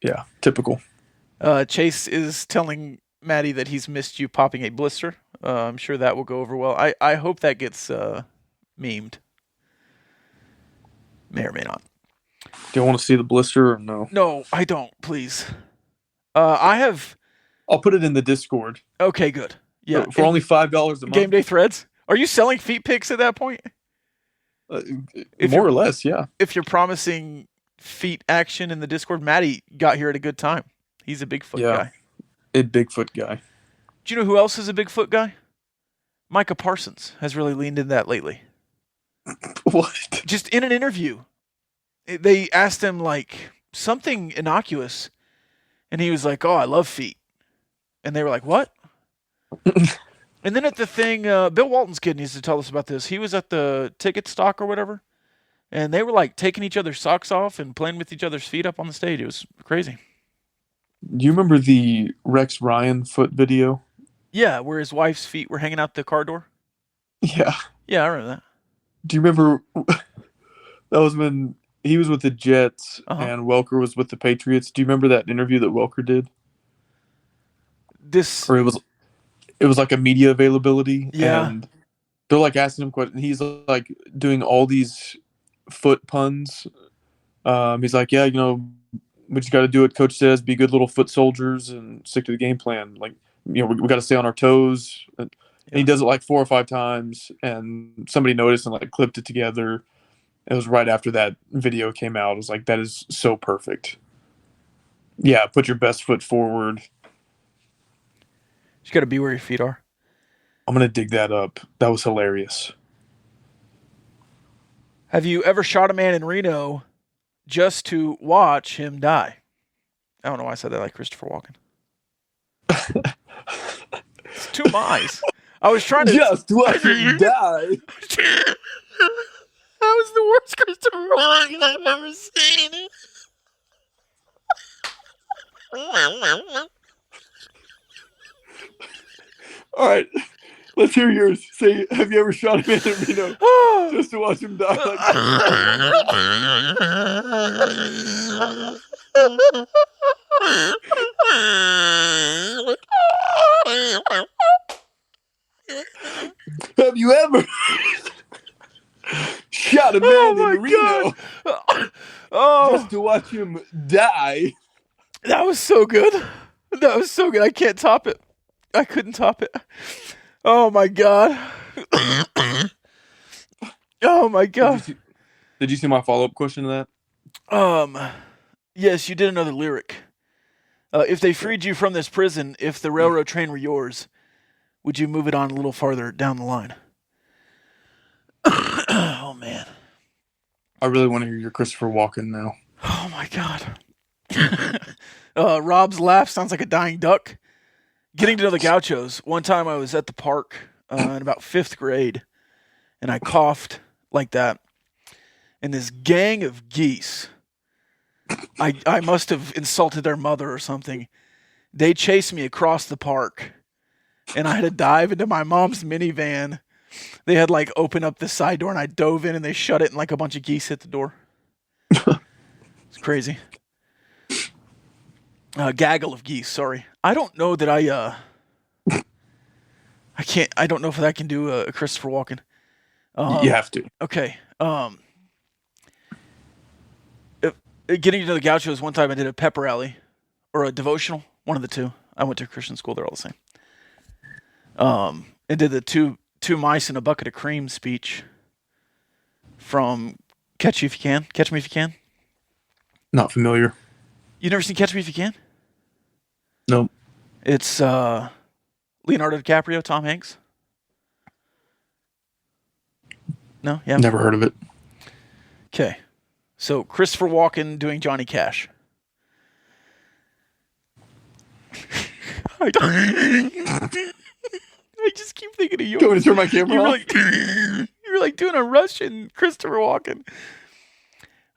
Yeah, typical. Chase is telling Maddie that he's missed you popping a blister. I'm sure that will go over well. I hope that gets memed. May or may not. Do you want to see the blister or no? No, I don't. Please. I have. I'll put it in the Discord. Okay, good. Yeah. For only $5 a month. Game day threads. Are you selling feet pics at that point? More or less, yeah. If you're promising feet action in the Discord, Maddie got here at a good time. He's a Bigfoot guy. A Bigfoot guy. Do you know who else is a Bigfoot guy? Micah Parsons has really leaned in that lately. What? Just in an interview, they asked him like something innocuous, and he was like, "Oh, I love feet," and they were like, "What?" And then at the thing, Bill Walton's kid needs to tell us about this. He was at the ticket stock or whatever, and they were like taking each other's socks off and playing with each other's feet up on the stage. It was crazy. Do you remember the Rex Ryan foot video? Yeah, where his wife's feet were hanging out the car door. Yeah. Yeah, I remember that. Do you remember that was when he was with the Jets and Welker was with the Patriots? Do you remember that interview that Welker did? Or it was like a media availability. Yeah. And they're like asking him questions. He's like doing all these foot puns. He's like, yeah, we just got to do what Coach says, be good little foot soldiers and stick to the game plan. Like, we got to stay on our toes. And he does it like 4 or 5 times, and somebody noticed and like clipped it together. It was right after that video came out. I was like, that is so perfect. Yeah, put your best foot forward. You got to be where your feet are. I'm going to dig that up. That was hilarious. Have you ever shot a man in Reno just to watch him die? I don't know why I said that like Christopher Walken. It's 2 mice. I was trying to just watch him die. That was the worst Christopher Walken I've ever seen. All right, let's hear yours. Say, have you ever shot a man in Reno just to watch him die? Have you ever shot a man in Reno just to watch him die? That was so good. That was so good. I can't top it. I couldn't top it. Oh my god. Oh my god. Did you see my follow-up question to that? Yes, you did another lyric. If they freed you from this prison, if the railroad train were yours, would you move it on a little farther down the line? Oh man. I really want to hear your Christopher Walken now. Oh my god. Rob's laugh sounds like a dying duck. Getting to know the Gauchos. One time I was at the park in about 5th grade, and I coughed like that. And this gang of geese, I must have insulted their mother or something. They chased me across the park, and I had to dive into my mom's minivan. They had like opened up the side door, and I dove in, and they shut it, and like a bunch of geese hit the door. It's crazy. Gaggle of geese, sorry. I don't know that I don't know if I can do a Christopher Walken. You have to. Okay. Getting to know the Gauchos, one time I did a pep rally or a devotional, one of the two. I went to a Christian school, they're all the same. And did the two mice in a bucket of cream speech from Catch Me If You Can. Not familiar. You never seen Catch Me If You Can? Nope. It's Leonardo DiCaprio, Tom Hanks. No? Yeah. Never heard of it. Okay. So Christopher Walken doing Johnny Cash. I just keep thinking of you. Do you want me to turn my camera off? You were like doing a Russian Christopher Walken.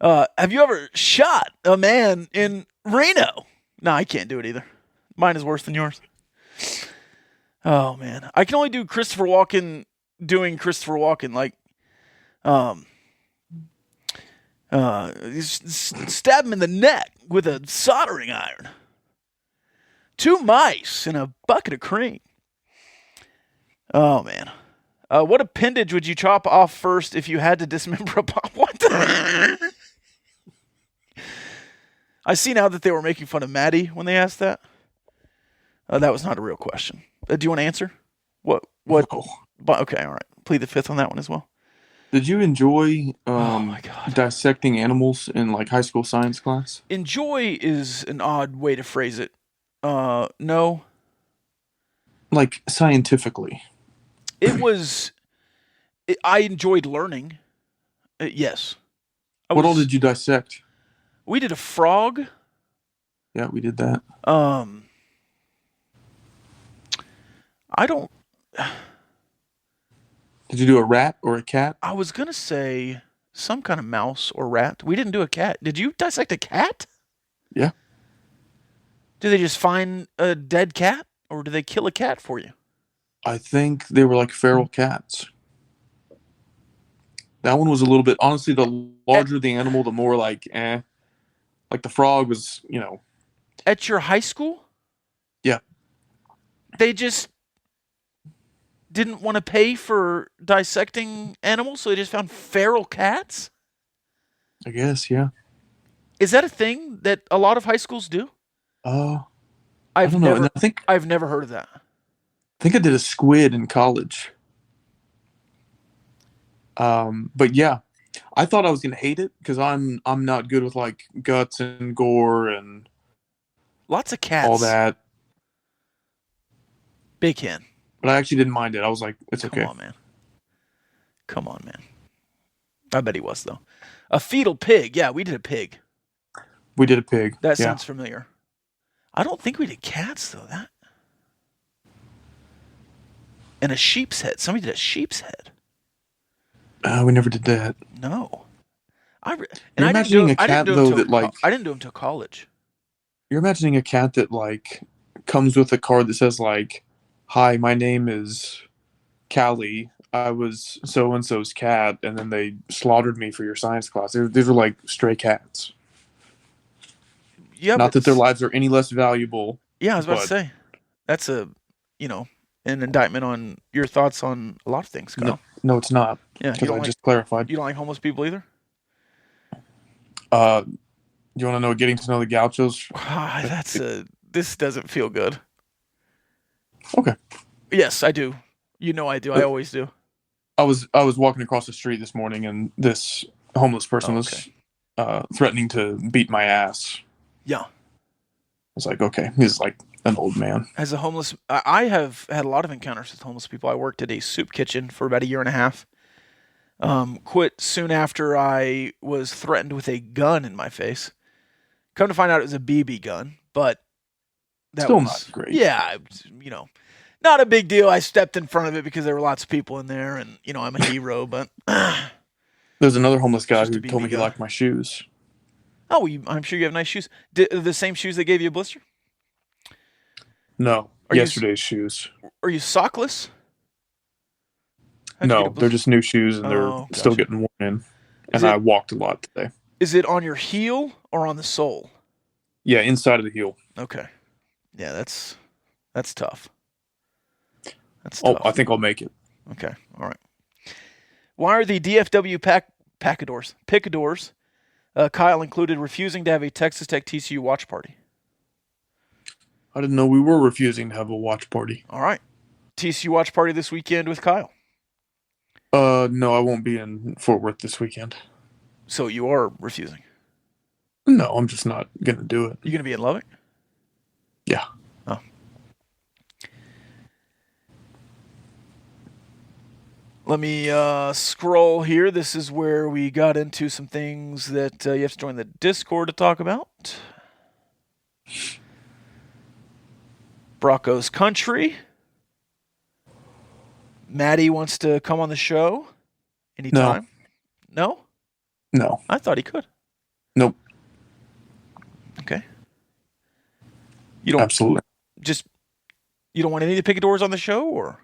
Have you ever shot a man in Reno? No, I can't do it either. Mine is worse than yours. Oh man, I can only do Christopher Walken doing Christopher Walken, like, stab him in the neck with a soldering iron. 2 mice in a bucket of cream. Oh man, what appendage would you chop off first if you had to dismember a bomb? What the? I see now that they were making fun of Maddie when they asked that. That was not a real question. Do you want to answer? What? No. Okay, all right. Plead the fifth on that one as well. Did you enjoy oh my God. dissecting animals in like high school science class? Enjoy is an odd way to phrase it. No. Like scientifically. It was. I enjoyed learning. Yes. What all did you dissect? We did a frog. Yeah, we did that. I don't. Did you do a rat or a cat? I was gonna say some kind of mouse or rat. We didn't do a cat. Did you dissect a cat? Yeah. Did they just find a dead cat, or did they kill a cat for you? I think they were like feral cats. That one was a little bit. Honestly, the larger the animal, the more like eh. Like the frog was, At your high school? Yeah. They just didn't want to pay for dissecting animals, so they just found feral cats? I guess, yeah. Is that a thing that a lot of high schools do? I I've don't know. never And I've never heard of that. I did a squid in college. But yeah, I thought I was gonna hate it because I'm not good with like guts and gore and Lots of cats. all that. Big hen. But I actually didn't mind it. I was like, it's okay. Come on, man. I bet he was, though. A fetal pig. Yeah, we did a pig. We did a pig. That yeah. sounds familiar. I don't think we did cats, though. And a sheep's head. Somebody did a sheep's head. We never did that. No. You're imagining a cat, though, that like... I didn't do them until college. You're imagining a cat that like comes with a card that says like, "Hi, my name is Callie. I was so-and-so's cat, and then they slaughtered me for your science class." These were like stray cats. Yeah, Not that their lives are any less valuable. Yeah, I was about to say. That's an indictment on your thoughts on a lot of things, Kyle. No, it's not. Yeah, because I just clarified. You don't like homeless people either? You want to know getting to know the Gauchos? This doesn't feel good. Okay. Yes, I do. You know I do. I always do. I was walking across the street this morning, and this homeless person was threatening to beat my ass. Yeah. I was like, okay, he's like an old man. As a homeless, I have had a lot of encounters with homeless people. I worked at a soup kitchen for about a year and a half. Quit soon after I was threatened with a gun in my face. Come to find out it was a BB gun, but that still was not great. Yeah, not a big deal. I stepped in front of it because there were lots of people in there, and I'm a hero. But there's another homeless guy Just a who told me he BB guy. liked my shoes. Oh, I'm sure you have nice shoes. The same shoes that gave you a blister? No, Are you- yesterday's shoes. Are you sockless? How'd you get No, a they're blister? just new shoes, and they're Oh, still gotcha. getting worn in. Is And it- I walked a lot today. Is it on your heel or on the sole? Yeah, inside of the heel. Okay. Yeah, that's tough. That's Oh, tough. I think I'll make it. Okay. All right. Why are the DFW picadors, Kyle included, refusing to have a Texas Tech TCU watch party? I didn't know we were refusing to have a watch party. All right. TCU watch party this weekend with Kyle. No, I won't be in Fort Worth this weekend. So you are refusing. No, I'm just not gonna do it. You going to be in Lubbock? Yeah. Oh. Let me scroll here. This is where we got into some things that you have to join the Discord to talk about. Broncos country. Maddie wants to come on the show anytime. No? No. I thought he could. Nope. Okay. You don't Absolutely. you don't want any of the picadors on the show, or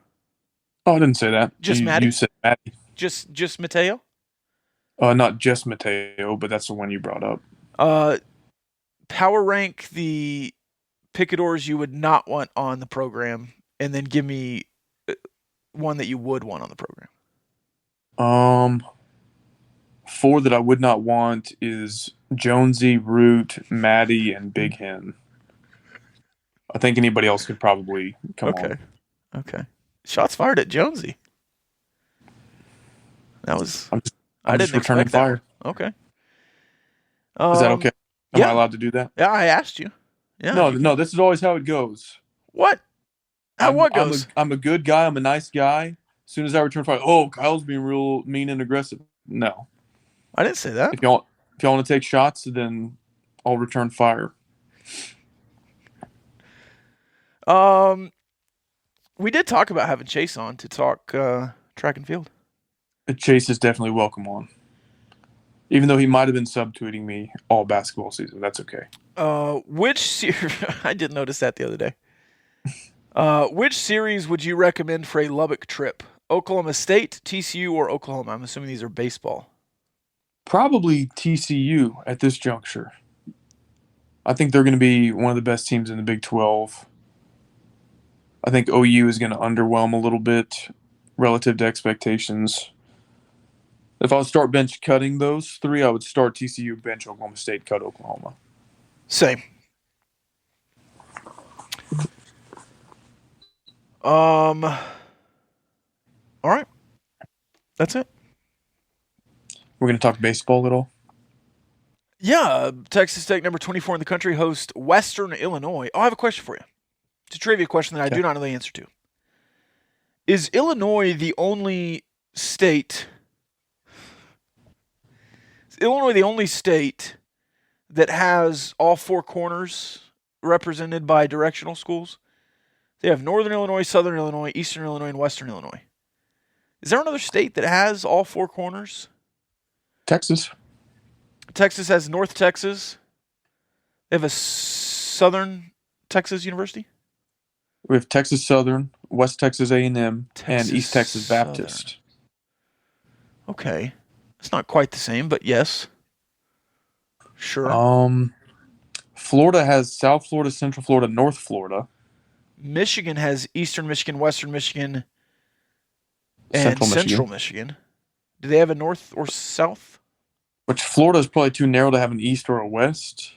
Oh, I didn't say that. Just Maddie? You said Maddie. just Mateo? Not just Mateo, but that's the one you brought up. Power rank the picadors you would not want on the program, and then give me one that you would want on the program. 4 that I would not want is Jonesy, Root, Maddie, and Big Hen. I think anybody else could probably come on. Okay. Shots fired at Jonesy. That was. I'm I just didn't returning expect that. fire. Okay. Is that okay? Am yeah. I allowed to do that? Yeah, I asked you. Yeah. No, this is always how it goes. What? What goes? I'm a good guy. I'm a nice guy. As soon as I return fire, oh, Kyle's being real mean and aggressive. No. I didn't say that. If y'all want to take shots, then I'll return fire. We did talk about having Chase on to talk track and field. Chase is definitely welcome on. Even though he might have been subtweeting me all basketball season. That's okay. Which series? I did notice that the other day. Which series would you recommend for a Lubbock trip? Oklahoma State, TCU, or Oklahoma? I'm assuming these are baseball. Probably TCU at this juncture. I think they're going to be one of the best teams in the Big 12. I think OU is going to underwhelm a little bit relative to expectations. If I would start bench cutting those three, I would start TCU, bench Oklahoma State, cut Oklahoma. Same. All right. That's it. We're going to talk baseball at all? Yeah, Texas Tech, number 24 in the country, hosts Western Illinois. Oh, I have a question for you. It's a trivia question that I do not know the answer to. Is Illinois the only state that has all four corners represented by directional schools? They have Northern Illinois, Southern Illinois, Eastern Illinois, and Western Illinois. Is there another state that has all four corners? Texas. Texas has North Texas. They have a Southern Texas University. We have Texas Southern, West Texas A&M, and Texas East Texas Baptist. Okay. It's not quite the same, but yes. Sure. Florida has South Florida, Central Florida, North Florida. Michigan has Eastern Michigan, Western Michigan, and Central Michigan. Do they have a North or South? Which Florida is probably too narrow to have an East or a West.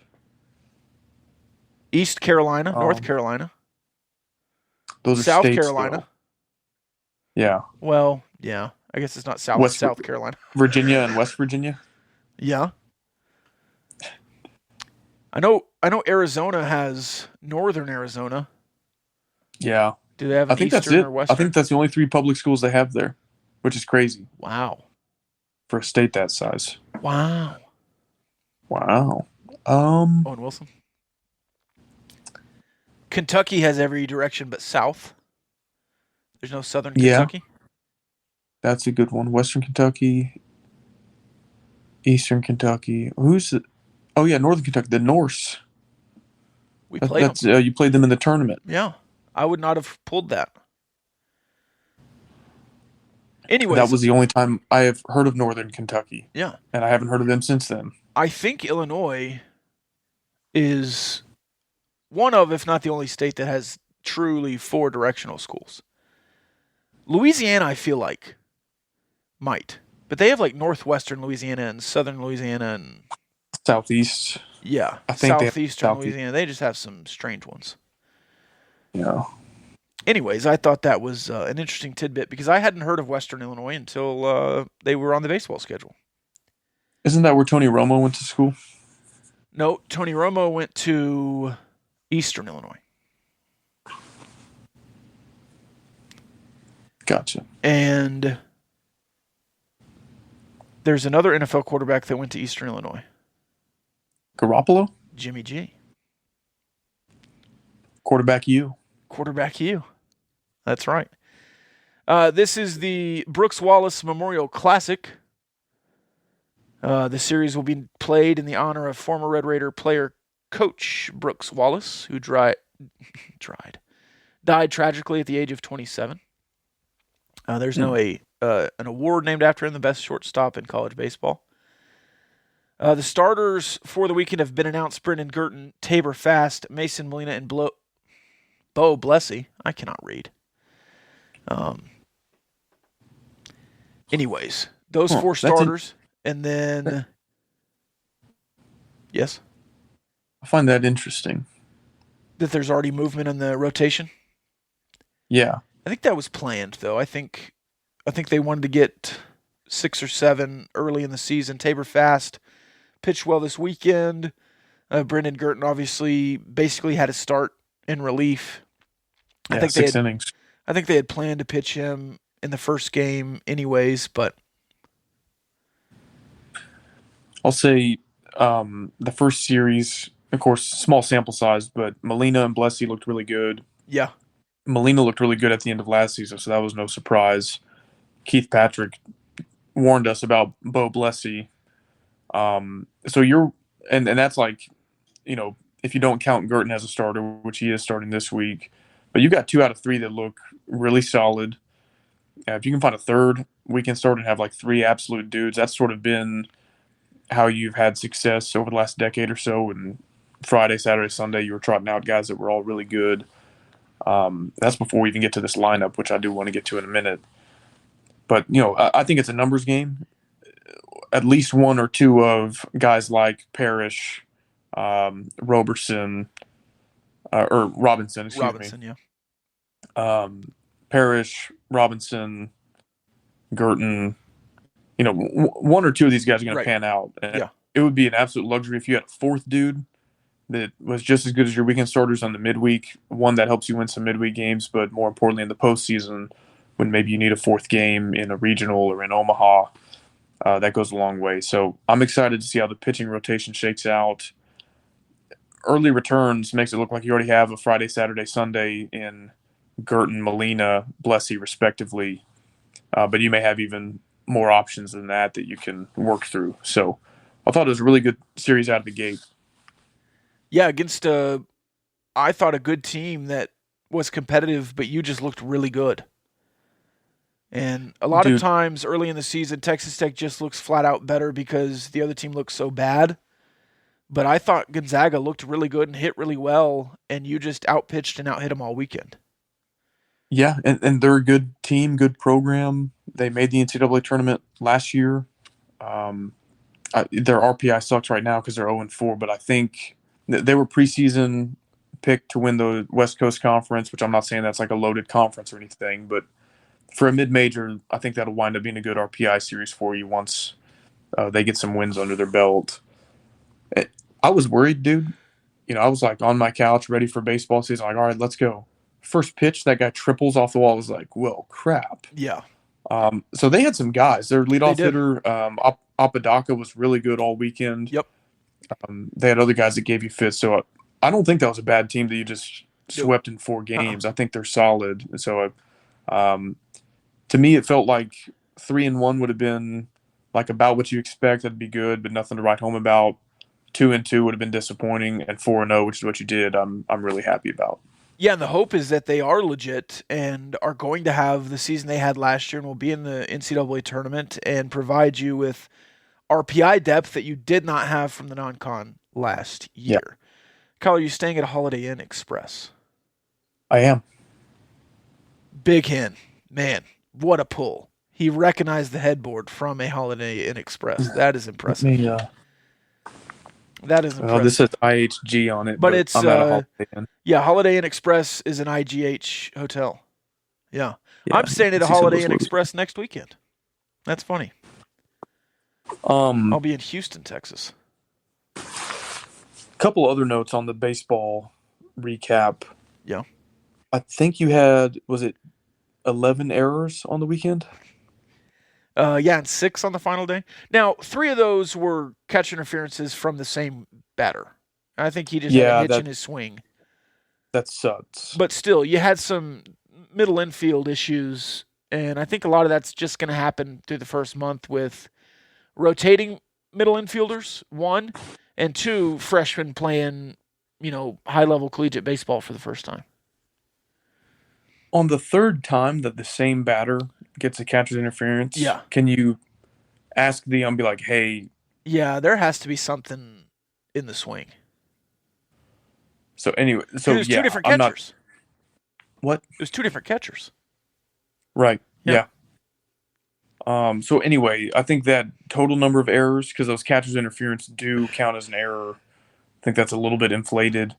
East Carolina, North Carolina. Those are South states, Carolina. though. Yeah. Well, yeah. I guess it's not South Carolina. Virginia and West Virginia. Yeah. I know Arizona has Northern Arizona. Yeah. Do they have an that's Eastern it. or Western? I think that's the only 3 public schools they have there, which is crazy Wow. for a state that size. Wow. Wow. Owen Wilson. Kentucky has every direction but south. There's no southern Kentucky. That's a good one. Western Kentucky, Eastern Kentucky. Who's it? Oh yeah, Northern Kentucky. The Norse. We played them. You played them in the tournament. Yeah, I would not have pulled that. Anyways, that was the only time I have heard of Northern Kentucky. Yeah, and I haven't heard of them since then. I think Illinois is one of, if not the only state that has truly 4 directional schools. Louisiana, I feel like, might. But they have like northwestern Louisiana and southern Louisiana and southeast. Yeah, I think southeastern Louisiana. They just have some strange ones. Yeah. Anyways, I thought that was an interesting tidbit because I hadn't heard of Western Illinois until they were on the baseball schedule. Isn't that where Tony Romo went to school? No, Tony Romo went to Eastern Illinois. Gotcha. And there's another NFL quarterback that went to Eastern Illinois. Garoppolo? Jimmy G. Quarterback U. Quarterback U. That's right. This is the Brooks Wallace Memorial Classic. The series will be played in the honor of former Red Raider player coach Brooks Wallace, who died tragically at the age of 27. There's no an award named after him, the best shortstop in college baseball. The starters for the weekend have been announced: Brendan Gurton, Tabor Fast, Mason Molina, and Bo Blessy. I cannot read. Anyways, those 4 starters, and then yes, I find that interesting. That there's already movement in the rotation. Yeah, I think that was planned, though. I think they wanted to get 6 or 7 early in the season. Tabor Fast pitched well this weekend. Brendan Gurton obviously basically had to start in relief. I think 6 innings. I think they had planned to pitch him in the first game anyways, but I'll say the first series, of course, small sample size, but Molina and Blessy looked really good. Yeah. Molina looked really good at the end of last season, so that was no surprise. Keith Patrick warned us about Bo Blessy. So you're and that's like, if you don't count Gurton as a starter, which he is starting this week, but you got 2 out of 3 that look really solid. If you can find a third weekend starter and have like 3 absolute dudes, that's sort of been how you've had success over the last decade or so. And Friday, Saturday, Sunday, you were trotting out guys that were all really good. That's before we even get to this lineup, which I do want to get to in a minute. But, I think it's a numbers game. at least one or two of guys like Parrish, Roberson, or Robinson, excuse me. Yeah. Parrish, Robinson, Girton. One or two of these guys are going to pan out. And it would be an absolute luxury if you had a fourth dude that was just as good as your weekend starters on the midweek, one that helps you win some midweek games, but more importantly in the postseason when maybe you need a fourth game in a regional or in Omaha. That goes a long way. So I'm excited to see how the pitching rotation shakes out. Early returns makes it look like you already have a Friday, Saturday, Sunday in Girton, Molina, Blessey, respectively. But you may have even more options than that you can work through. So I thought it was a really good series out of the gate. Yeah, against I thought a good team that was competitive, but you just looked really good. And a lot of times early in the season, Texas Tech just looks flat out better because the other team looks so bad. But I thought Gonzaga looked really good and hit really well, and you just outpitched and outhit them all weekend. Yeah, and they're a good team, good program. They made the NCAA tournament last year. Their RPI sucks right now because they're 0-4, but I think they were preseason picked to win the West Coast Conference, which I'm not saying that's like a loaded conference or anything, but for a mid-major, I think that'll wind up being a good RPI series for you once they get some wins under their belt. I was worried, dude. I was like on my couch ready for baseball season, like, all right, let's go. First pitch, that guy triples off the wall. I was like, well, crap. Yeah. So they had some guys. Their leadoff hitter, Apodaca, was really good all weekend. Yep. They had other guys that gave you fits. So I don't think that was a bad team that you just swept in 4 games. I think they're solid. And so to me, it felt like 3-1 would have been like about what you expect. That'd be good, but nothing to write home about. 2-2 would have been disappointing, and 4-0, which is what you did, I'm really happy about. Yeah, and the hope is that they are legit and are going to have the season they had last year and will be in the NCAA tournament and provide you with RPI depth that you did not have from the non-con last year. Yeah. Kyle, are you staying at a Holiday Inn Express? I am. Big Hen. Man, what a pull. He recognized the headboard from a Holiday Inn Express. That is impressive. That is impressive. This says IHG on it, but it's I'm at a Holiday Inn. Yeah, Holiday Inn Express is an IGH hotel. Yeah. I'm staying at a Holiday Inn Express next weekend. That's funny. I'll be in Houston, Texas. A couple other notes on the baseball recap. Yeah. I think you had, was it 11 errors on the weekend? Yeah, and 6 on the final day. Now, 3 of those were catch interferences from the same batter. I think he just had a hitch in his swing. That sucks. But still, you had some middle infield issues, and I think a lot of that's just going to happen through the first month with rotating middle infielders, 1, and 2, freshmen playing, high-level collegiate baseball for the first time. On the third time that the same batter gets a catcher's interference, can you ask the ump, be like, hey... Yeah, there has to be something in the swing. So anyway, it was 2 different catchers. What? It was 2 different catchers. Right, yeah. So anyway, I think that total number of errors, because those catcher's interference do count as an error, I think that's a little bit inflated.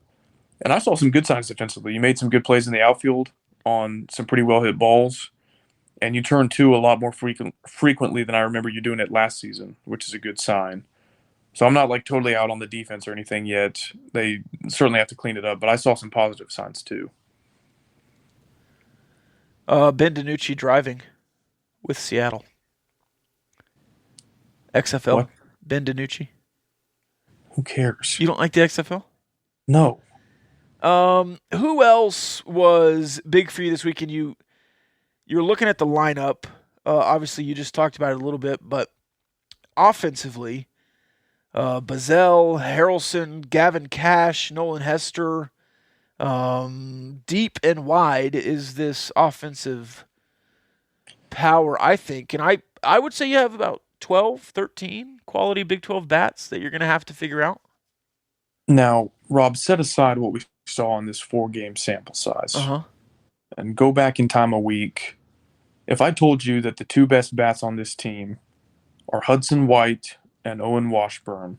And I saw some good signs defensively. You made some good plays in the outfield on some pretty well-hit balls, and you turned 2 a lot more frequently than I remember you doing it last season, which is a good sign. So I'm not totally out on the defense or anything yet. They certainly have to clean it up, but I saw some positive signs too. Ben DiNucci driving with Seattle. XFL. What? Ben DiNucci. Who cares? You don't like the XFL? No. Who else was big for you this weekend? You're looking at the lineup. Obviously, you just talked about it a little bit, but offensively, Bazell, Harrelson, Gavin Cash, Nolan Hester, deep and wide is this offensive power, I think. And I would say you have about 12, 13 quality Big 12 bats that you're going to have to figure out. Now, Rob, set aside what we saw in this 4-game sample size and go back in time a week. If I told you that the 2 best bats on this team are Hudson White and Owen Washburn.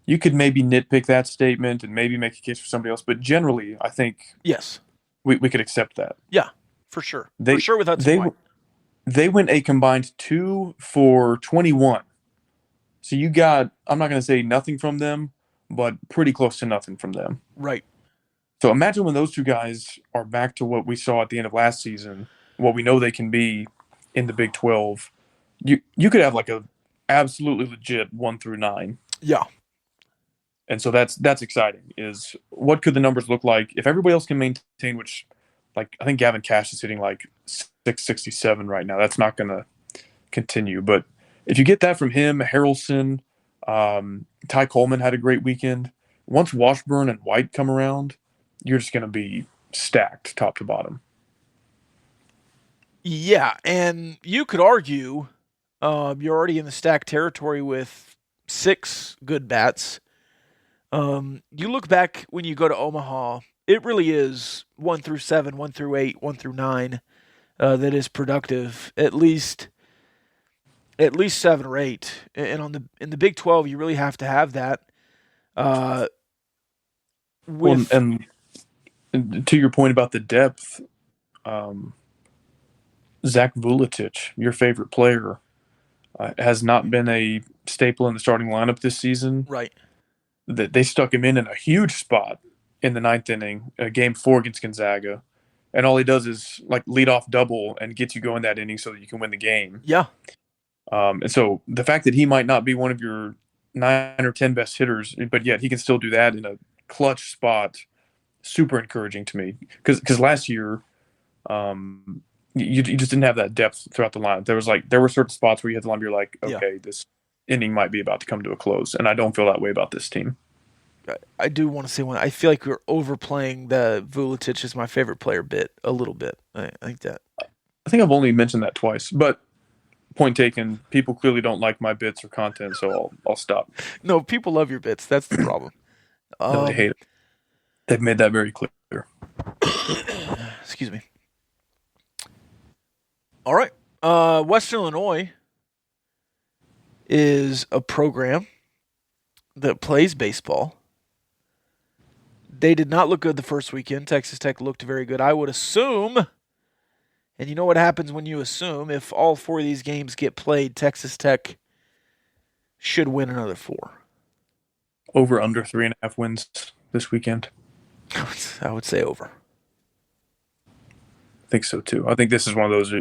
You could maybe nitpick that statement and maybe make a case for somebody else, but generally, I think Yes. we could accept that. Yeah, for sure. They- for sure with Hudson White. They went a combined 2 for 21. So you got, I'm not going to say nothing from them, but pretty close to nothing from them. Right. So imagine when those two guys are back to what we saw at the end of last season, what we know they can be in the Big 12. You could have like a absolutely legit 1 through 9. Yeah. And so that's exciting. Is what could the numbers look like if everybody else can maintain? Which, like, I think Gavin Cash is hitting like 667 right now. That's not going to continue. But if you get that from him, Harrelson, Ty Coleman had a great weekend. Once Washburn and White come around, you're just going to be stacked top to bottom. Yeah, and you could argue you're already in the stack territory with 6 good bats. You look back when you go to Omaha, it really is 1 through 7, 1 through 8, 1 through 9 that is productive. At least 7 or 8. And in the Big 12, you really have to have that. And to your point about the depth, Zach Vuletic, your favorite player, has not been a staple in the starting lineup this season. Right. They stuck him in a huge spot in the 9th inning, Game 4 against Gonzaga, and all he does is like lead off double and gets you going that inning so that you can win the game. Yeah. And so the fact that he might not be one of your 9 or 10 best hitters, but yet he can still do that in a clutch spot, super encouraging to me. Because last year, you just didn't have that depth throughout the lineup. There were certain spots where you had the lineup, you're like, okay, this inning might be about to come to a close, and I don't feel that way about this team. I do want to say one. I feel like we're overplaying the Vuletic is my favorite player bit a little bit. I think that. I think I've only mentioned that twice, but point taken. People clearly don't like my bits or content, so I'll stop. No, people love your bits. That's the problem. No, they hate it. They've made that very clear. Excuse me. All right. Western Illinois is a program that plays baseball. They did not look good the first weekend. Texas Tech looked very good. I would assume, and you know what happens when you assume, if all 4 of these games get played, Texas Tech should win another 4. Over under 3.5 wins this weekend. I would say over. I think so too. I think this is one of those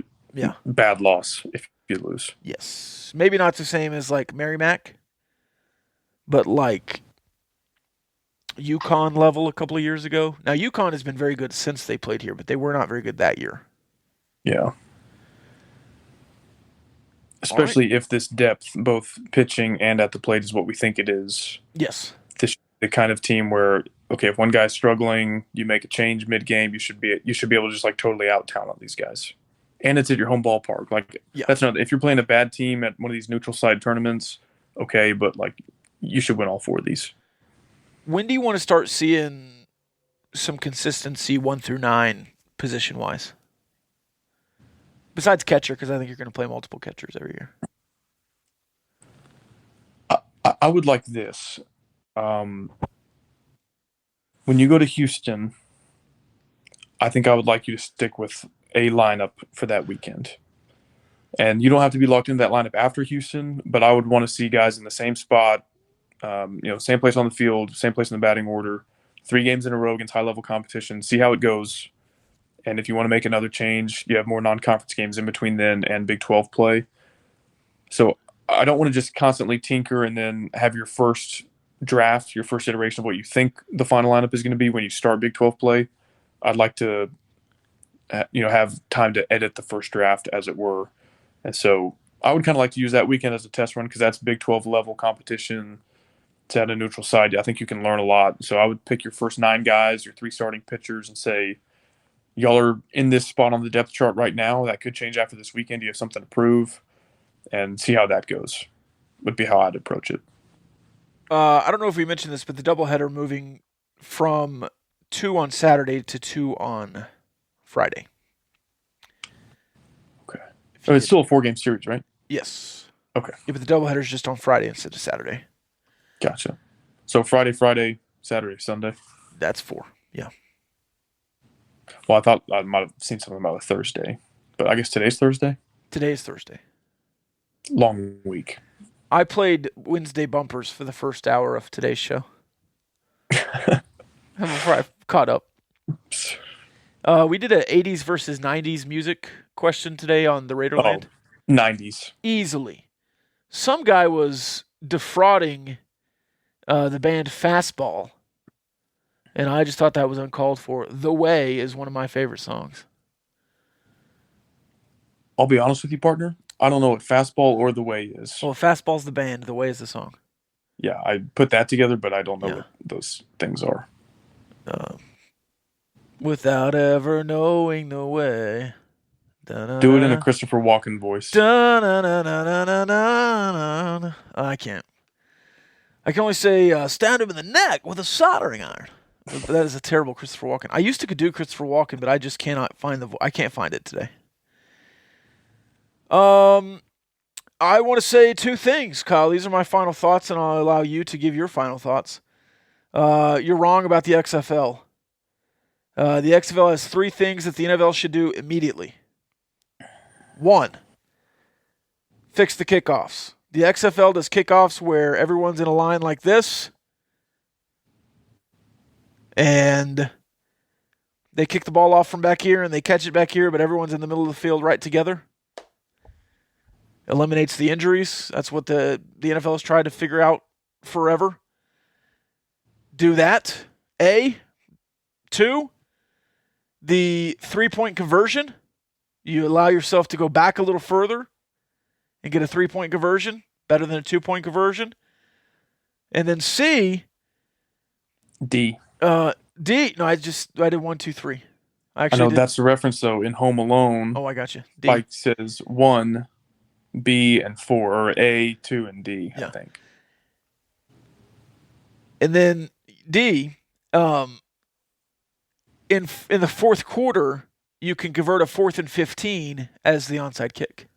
bad loss if you lose. Yes. Maybe not the same as like Merrimack, but like UConn level a couple of years ago. Now, UConn has been very good since they played here, but they were not very good that year. Yeah. Especially if this depth, both pitching and at the plate, is what we think it is. Yes. This is the kind of team where, okay, if one guy's struggling, you make a change mid-game, you should be able to just like totally out-talent these guys. And it's at your home ballpark. Like, that's not, if you're playing a bad team at one of these neutral side tournaments, okay, but like you should win all 4 of these. When do you want to start seeing some consistency 1 through 9 position-wise? Besides catcher, because I think you're going to play multiple catchers every year. I would like this. When you go to Houston, I think I would like you to stick with a lineup for that weekend. And you don't have to be locked into that lineup after Houston, but I would want to see guys in the same spot, same place on the field, same place in the batting order, 3 games in a row against high-level competition, see how it goes. And if you want to make another change, you have more non-conference games in between then and Big 12 play. So I don't want to just constantly tinker and then have your first draft, your first iteration of what you think the final lineup is going to be when you start Big 12 play. I'd like to have time to edit the first draft, as it were. And so I would kind of like to use that weekend as a test run because that's Big 12 level competition. It's at a neutral side. I think you can learn a lot. So I would pick your first 9 guys, your 3 starting pitchers, and say, y'all are in this spot on the depth chart right now. That could change after this weekend. You have something to prove, and see how that goes. Would be how I'd approach it. I don't know if we mentioned this, but the doubleheader moving from 2 on Saturday to 2 on Friday. Okay. So it's still a 4-game series, right? Yes. Okay, Yeah, but the doubleheader is just on Friday instead of Saturday. gotcha. So Friday, Saturday, Sunday. That's 4. Yeah. Well, I thought I might have seen something about a Thursday, but I guess today's Thursday. Today is Thursday. Long week. I played Wednesday bumpers for the first hour of today's show. Before I caught up. We did a 80s versus 90s music question today on the Raiderland. 90s. Easily. Some guy was defrauding the band Fastball, and I just thought that was uncalled for. The Way is one of my favorite songs. I'll be honest with you, partner. I don't know what Fastball or The Way is. Well, Fastball's the band, The Way is the song. Yeah, I put that together, but I don't know what those things are. Without ever knowing the way. Do it in a Christopher Walken voice. I can't. I can only say, stab him in the neck with a soldering iron. That is a terrible Christopher Walken. I used to could do Christopher Walken, but I just cannot find I can't find it today. I want to say 2 things, Kyle. These are my final thoughts, and I'll allow you to give your final thoughts. You're wrong about the XFL. The XFL has 3 things that the NFL should do immediately. 1, fix the kickoffs. The XFL does kickoffs where everyone's in a line like this, and they kick the ball off from back here, and they catch it back here, but everyone's in the middle of the field right together. Eliminates the injuries. That's what the NFL has tried to figure out forever. Do that. 2, the 3-point conversion. You allow yourself to go back a little further and get a 3-point conversion, better than a 2-point conversion. And then C. D. D. No, I did 1, 2, 3. I know that's the reference though. In Home Alone, Oh, I got you. D. Spike says 1, B, and 4, or A, 2, and D. Yeah. I think. And then D. In the fourth quarter, you can convert a 4th and 15 as the onside kick.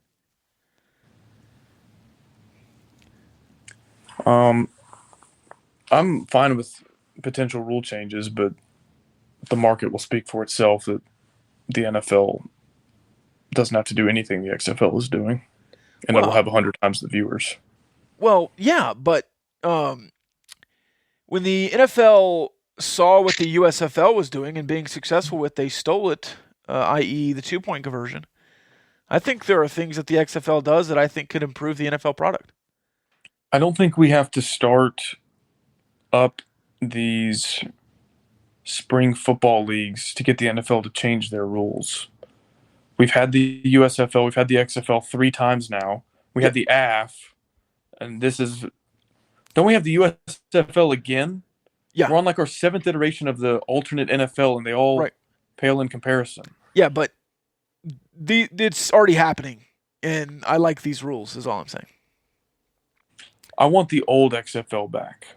I'm fine with potential rule changes, but the market will speak for itself that the NFL doesn't have to do anything the XFL is doing, and it'll have 100 times the viewers. Well, yeah, but when the NFL saw what the USFL was doing and being successful with, they stole it, i.e. the 2-point conversion. I think there are things that the XFL does that I think could improve the NFL product. I don't think we have to start up these spring football leagues to get the NFL to change their rules. We've had the USFL, we've had the XFL 3 times now. We had the AF, and this is... Don't we have the USFL again? Yeah. We're on like our 7th iteration of the alternate NFL, and they all pale in comparison. Yeah, but it's already happening, and I like these rules, is all I'm saying. I want the old XFL back.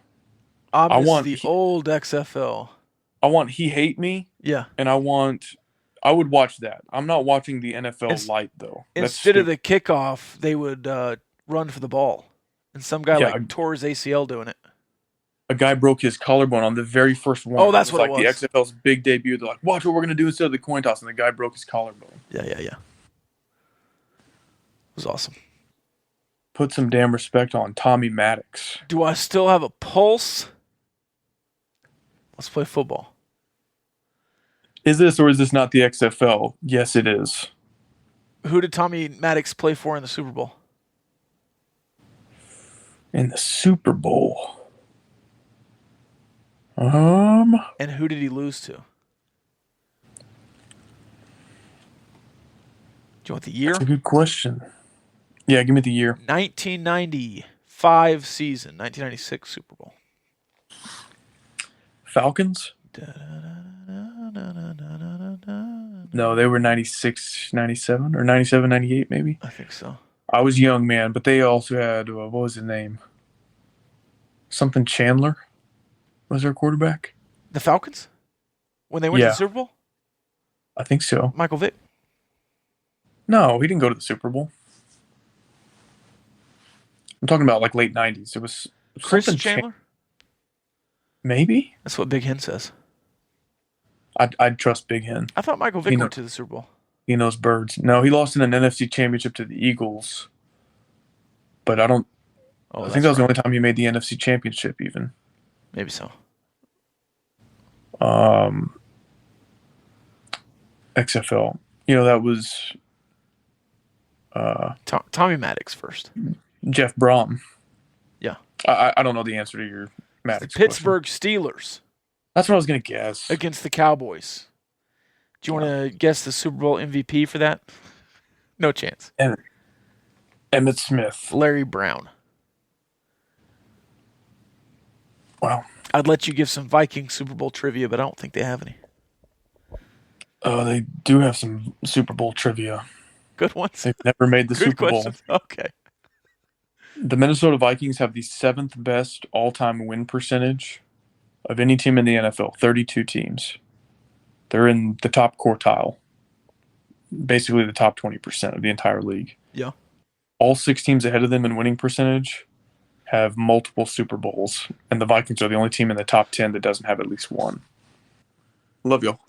I want the old XFL. I want He Hate Me. Yeah. And I would watch that. I'm not watching the NFL light, though. Instead of the kickoff, they would run for the ball. And some guy tore his ACL doing it. A guy broke his collarbone on the very first one. Oh, that's what it was. Like the XFL's big debut. They're like, watch what we're going to do instead of the coin toss. And the guy broke his collarbone. Yeah. It was awesome. Put some damn respect on Tommy Maddox. Do I still have a pulse? Let's play football. Is this or is this not the XFL? Yes, it is. Who did Tommy Maddox play for in the Super Bowl? In the Super Bowl. And who did he lose to? Do you want the year? That's a good question. Yeah, give me the year. 1995 season, 1996 Super Bowl. Falcons? No, they were 96, 97, or 97, 98 maybe. I think so. I was young, man, but they also had, what was his name? Something Chandler was their quarterback. The Falcons? When they went to the Super Bowl? I think so. Michael Vick? No, he didn't go to the Super Bowl. I'm talking about like late 90s. It was Chris something Chandler? Maybe? That's what Big Hen says. I'd trust Big Hen. I thought Michael Vick went to the Super Bowl. He knows birds. No, he lost in an NFC championship to the Eagles. But I think that was the only time he made the NFC championship even. Maybe so. XFL. That was Tommy Maddox first. Jeff Brom. Yeah. I don't know the answer to your Maddox Pittsburgh question. Steelers That's what I was going to guess. against the Cowboys. Do you want to guess the Super Bowl MVP for that? No chance. Emmitt Smith. Larry Brown. Wow. I'd let you give some Viking Super Bowl trivia, but I don't think they have any. They do have some Super Bowl trivia. Good ones. They've never made the Good Super questions. Bowl. Okay. The Minnesota Vikings have the 7th best all-time win percentage of any team in the NFL, 32 teams. They're in the top quartile, basically the top 20% of the entire league. Yeah. All 6 teams ahead of them in winning percentage have multiple Super Bowls, and the Vikings are the only team in the top 10 that doesn't have at least one. Love y'all.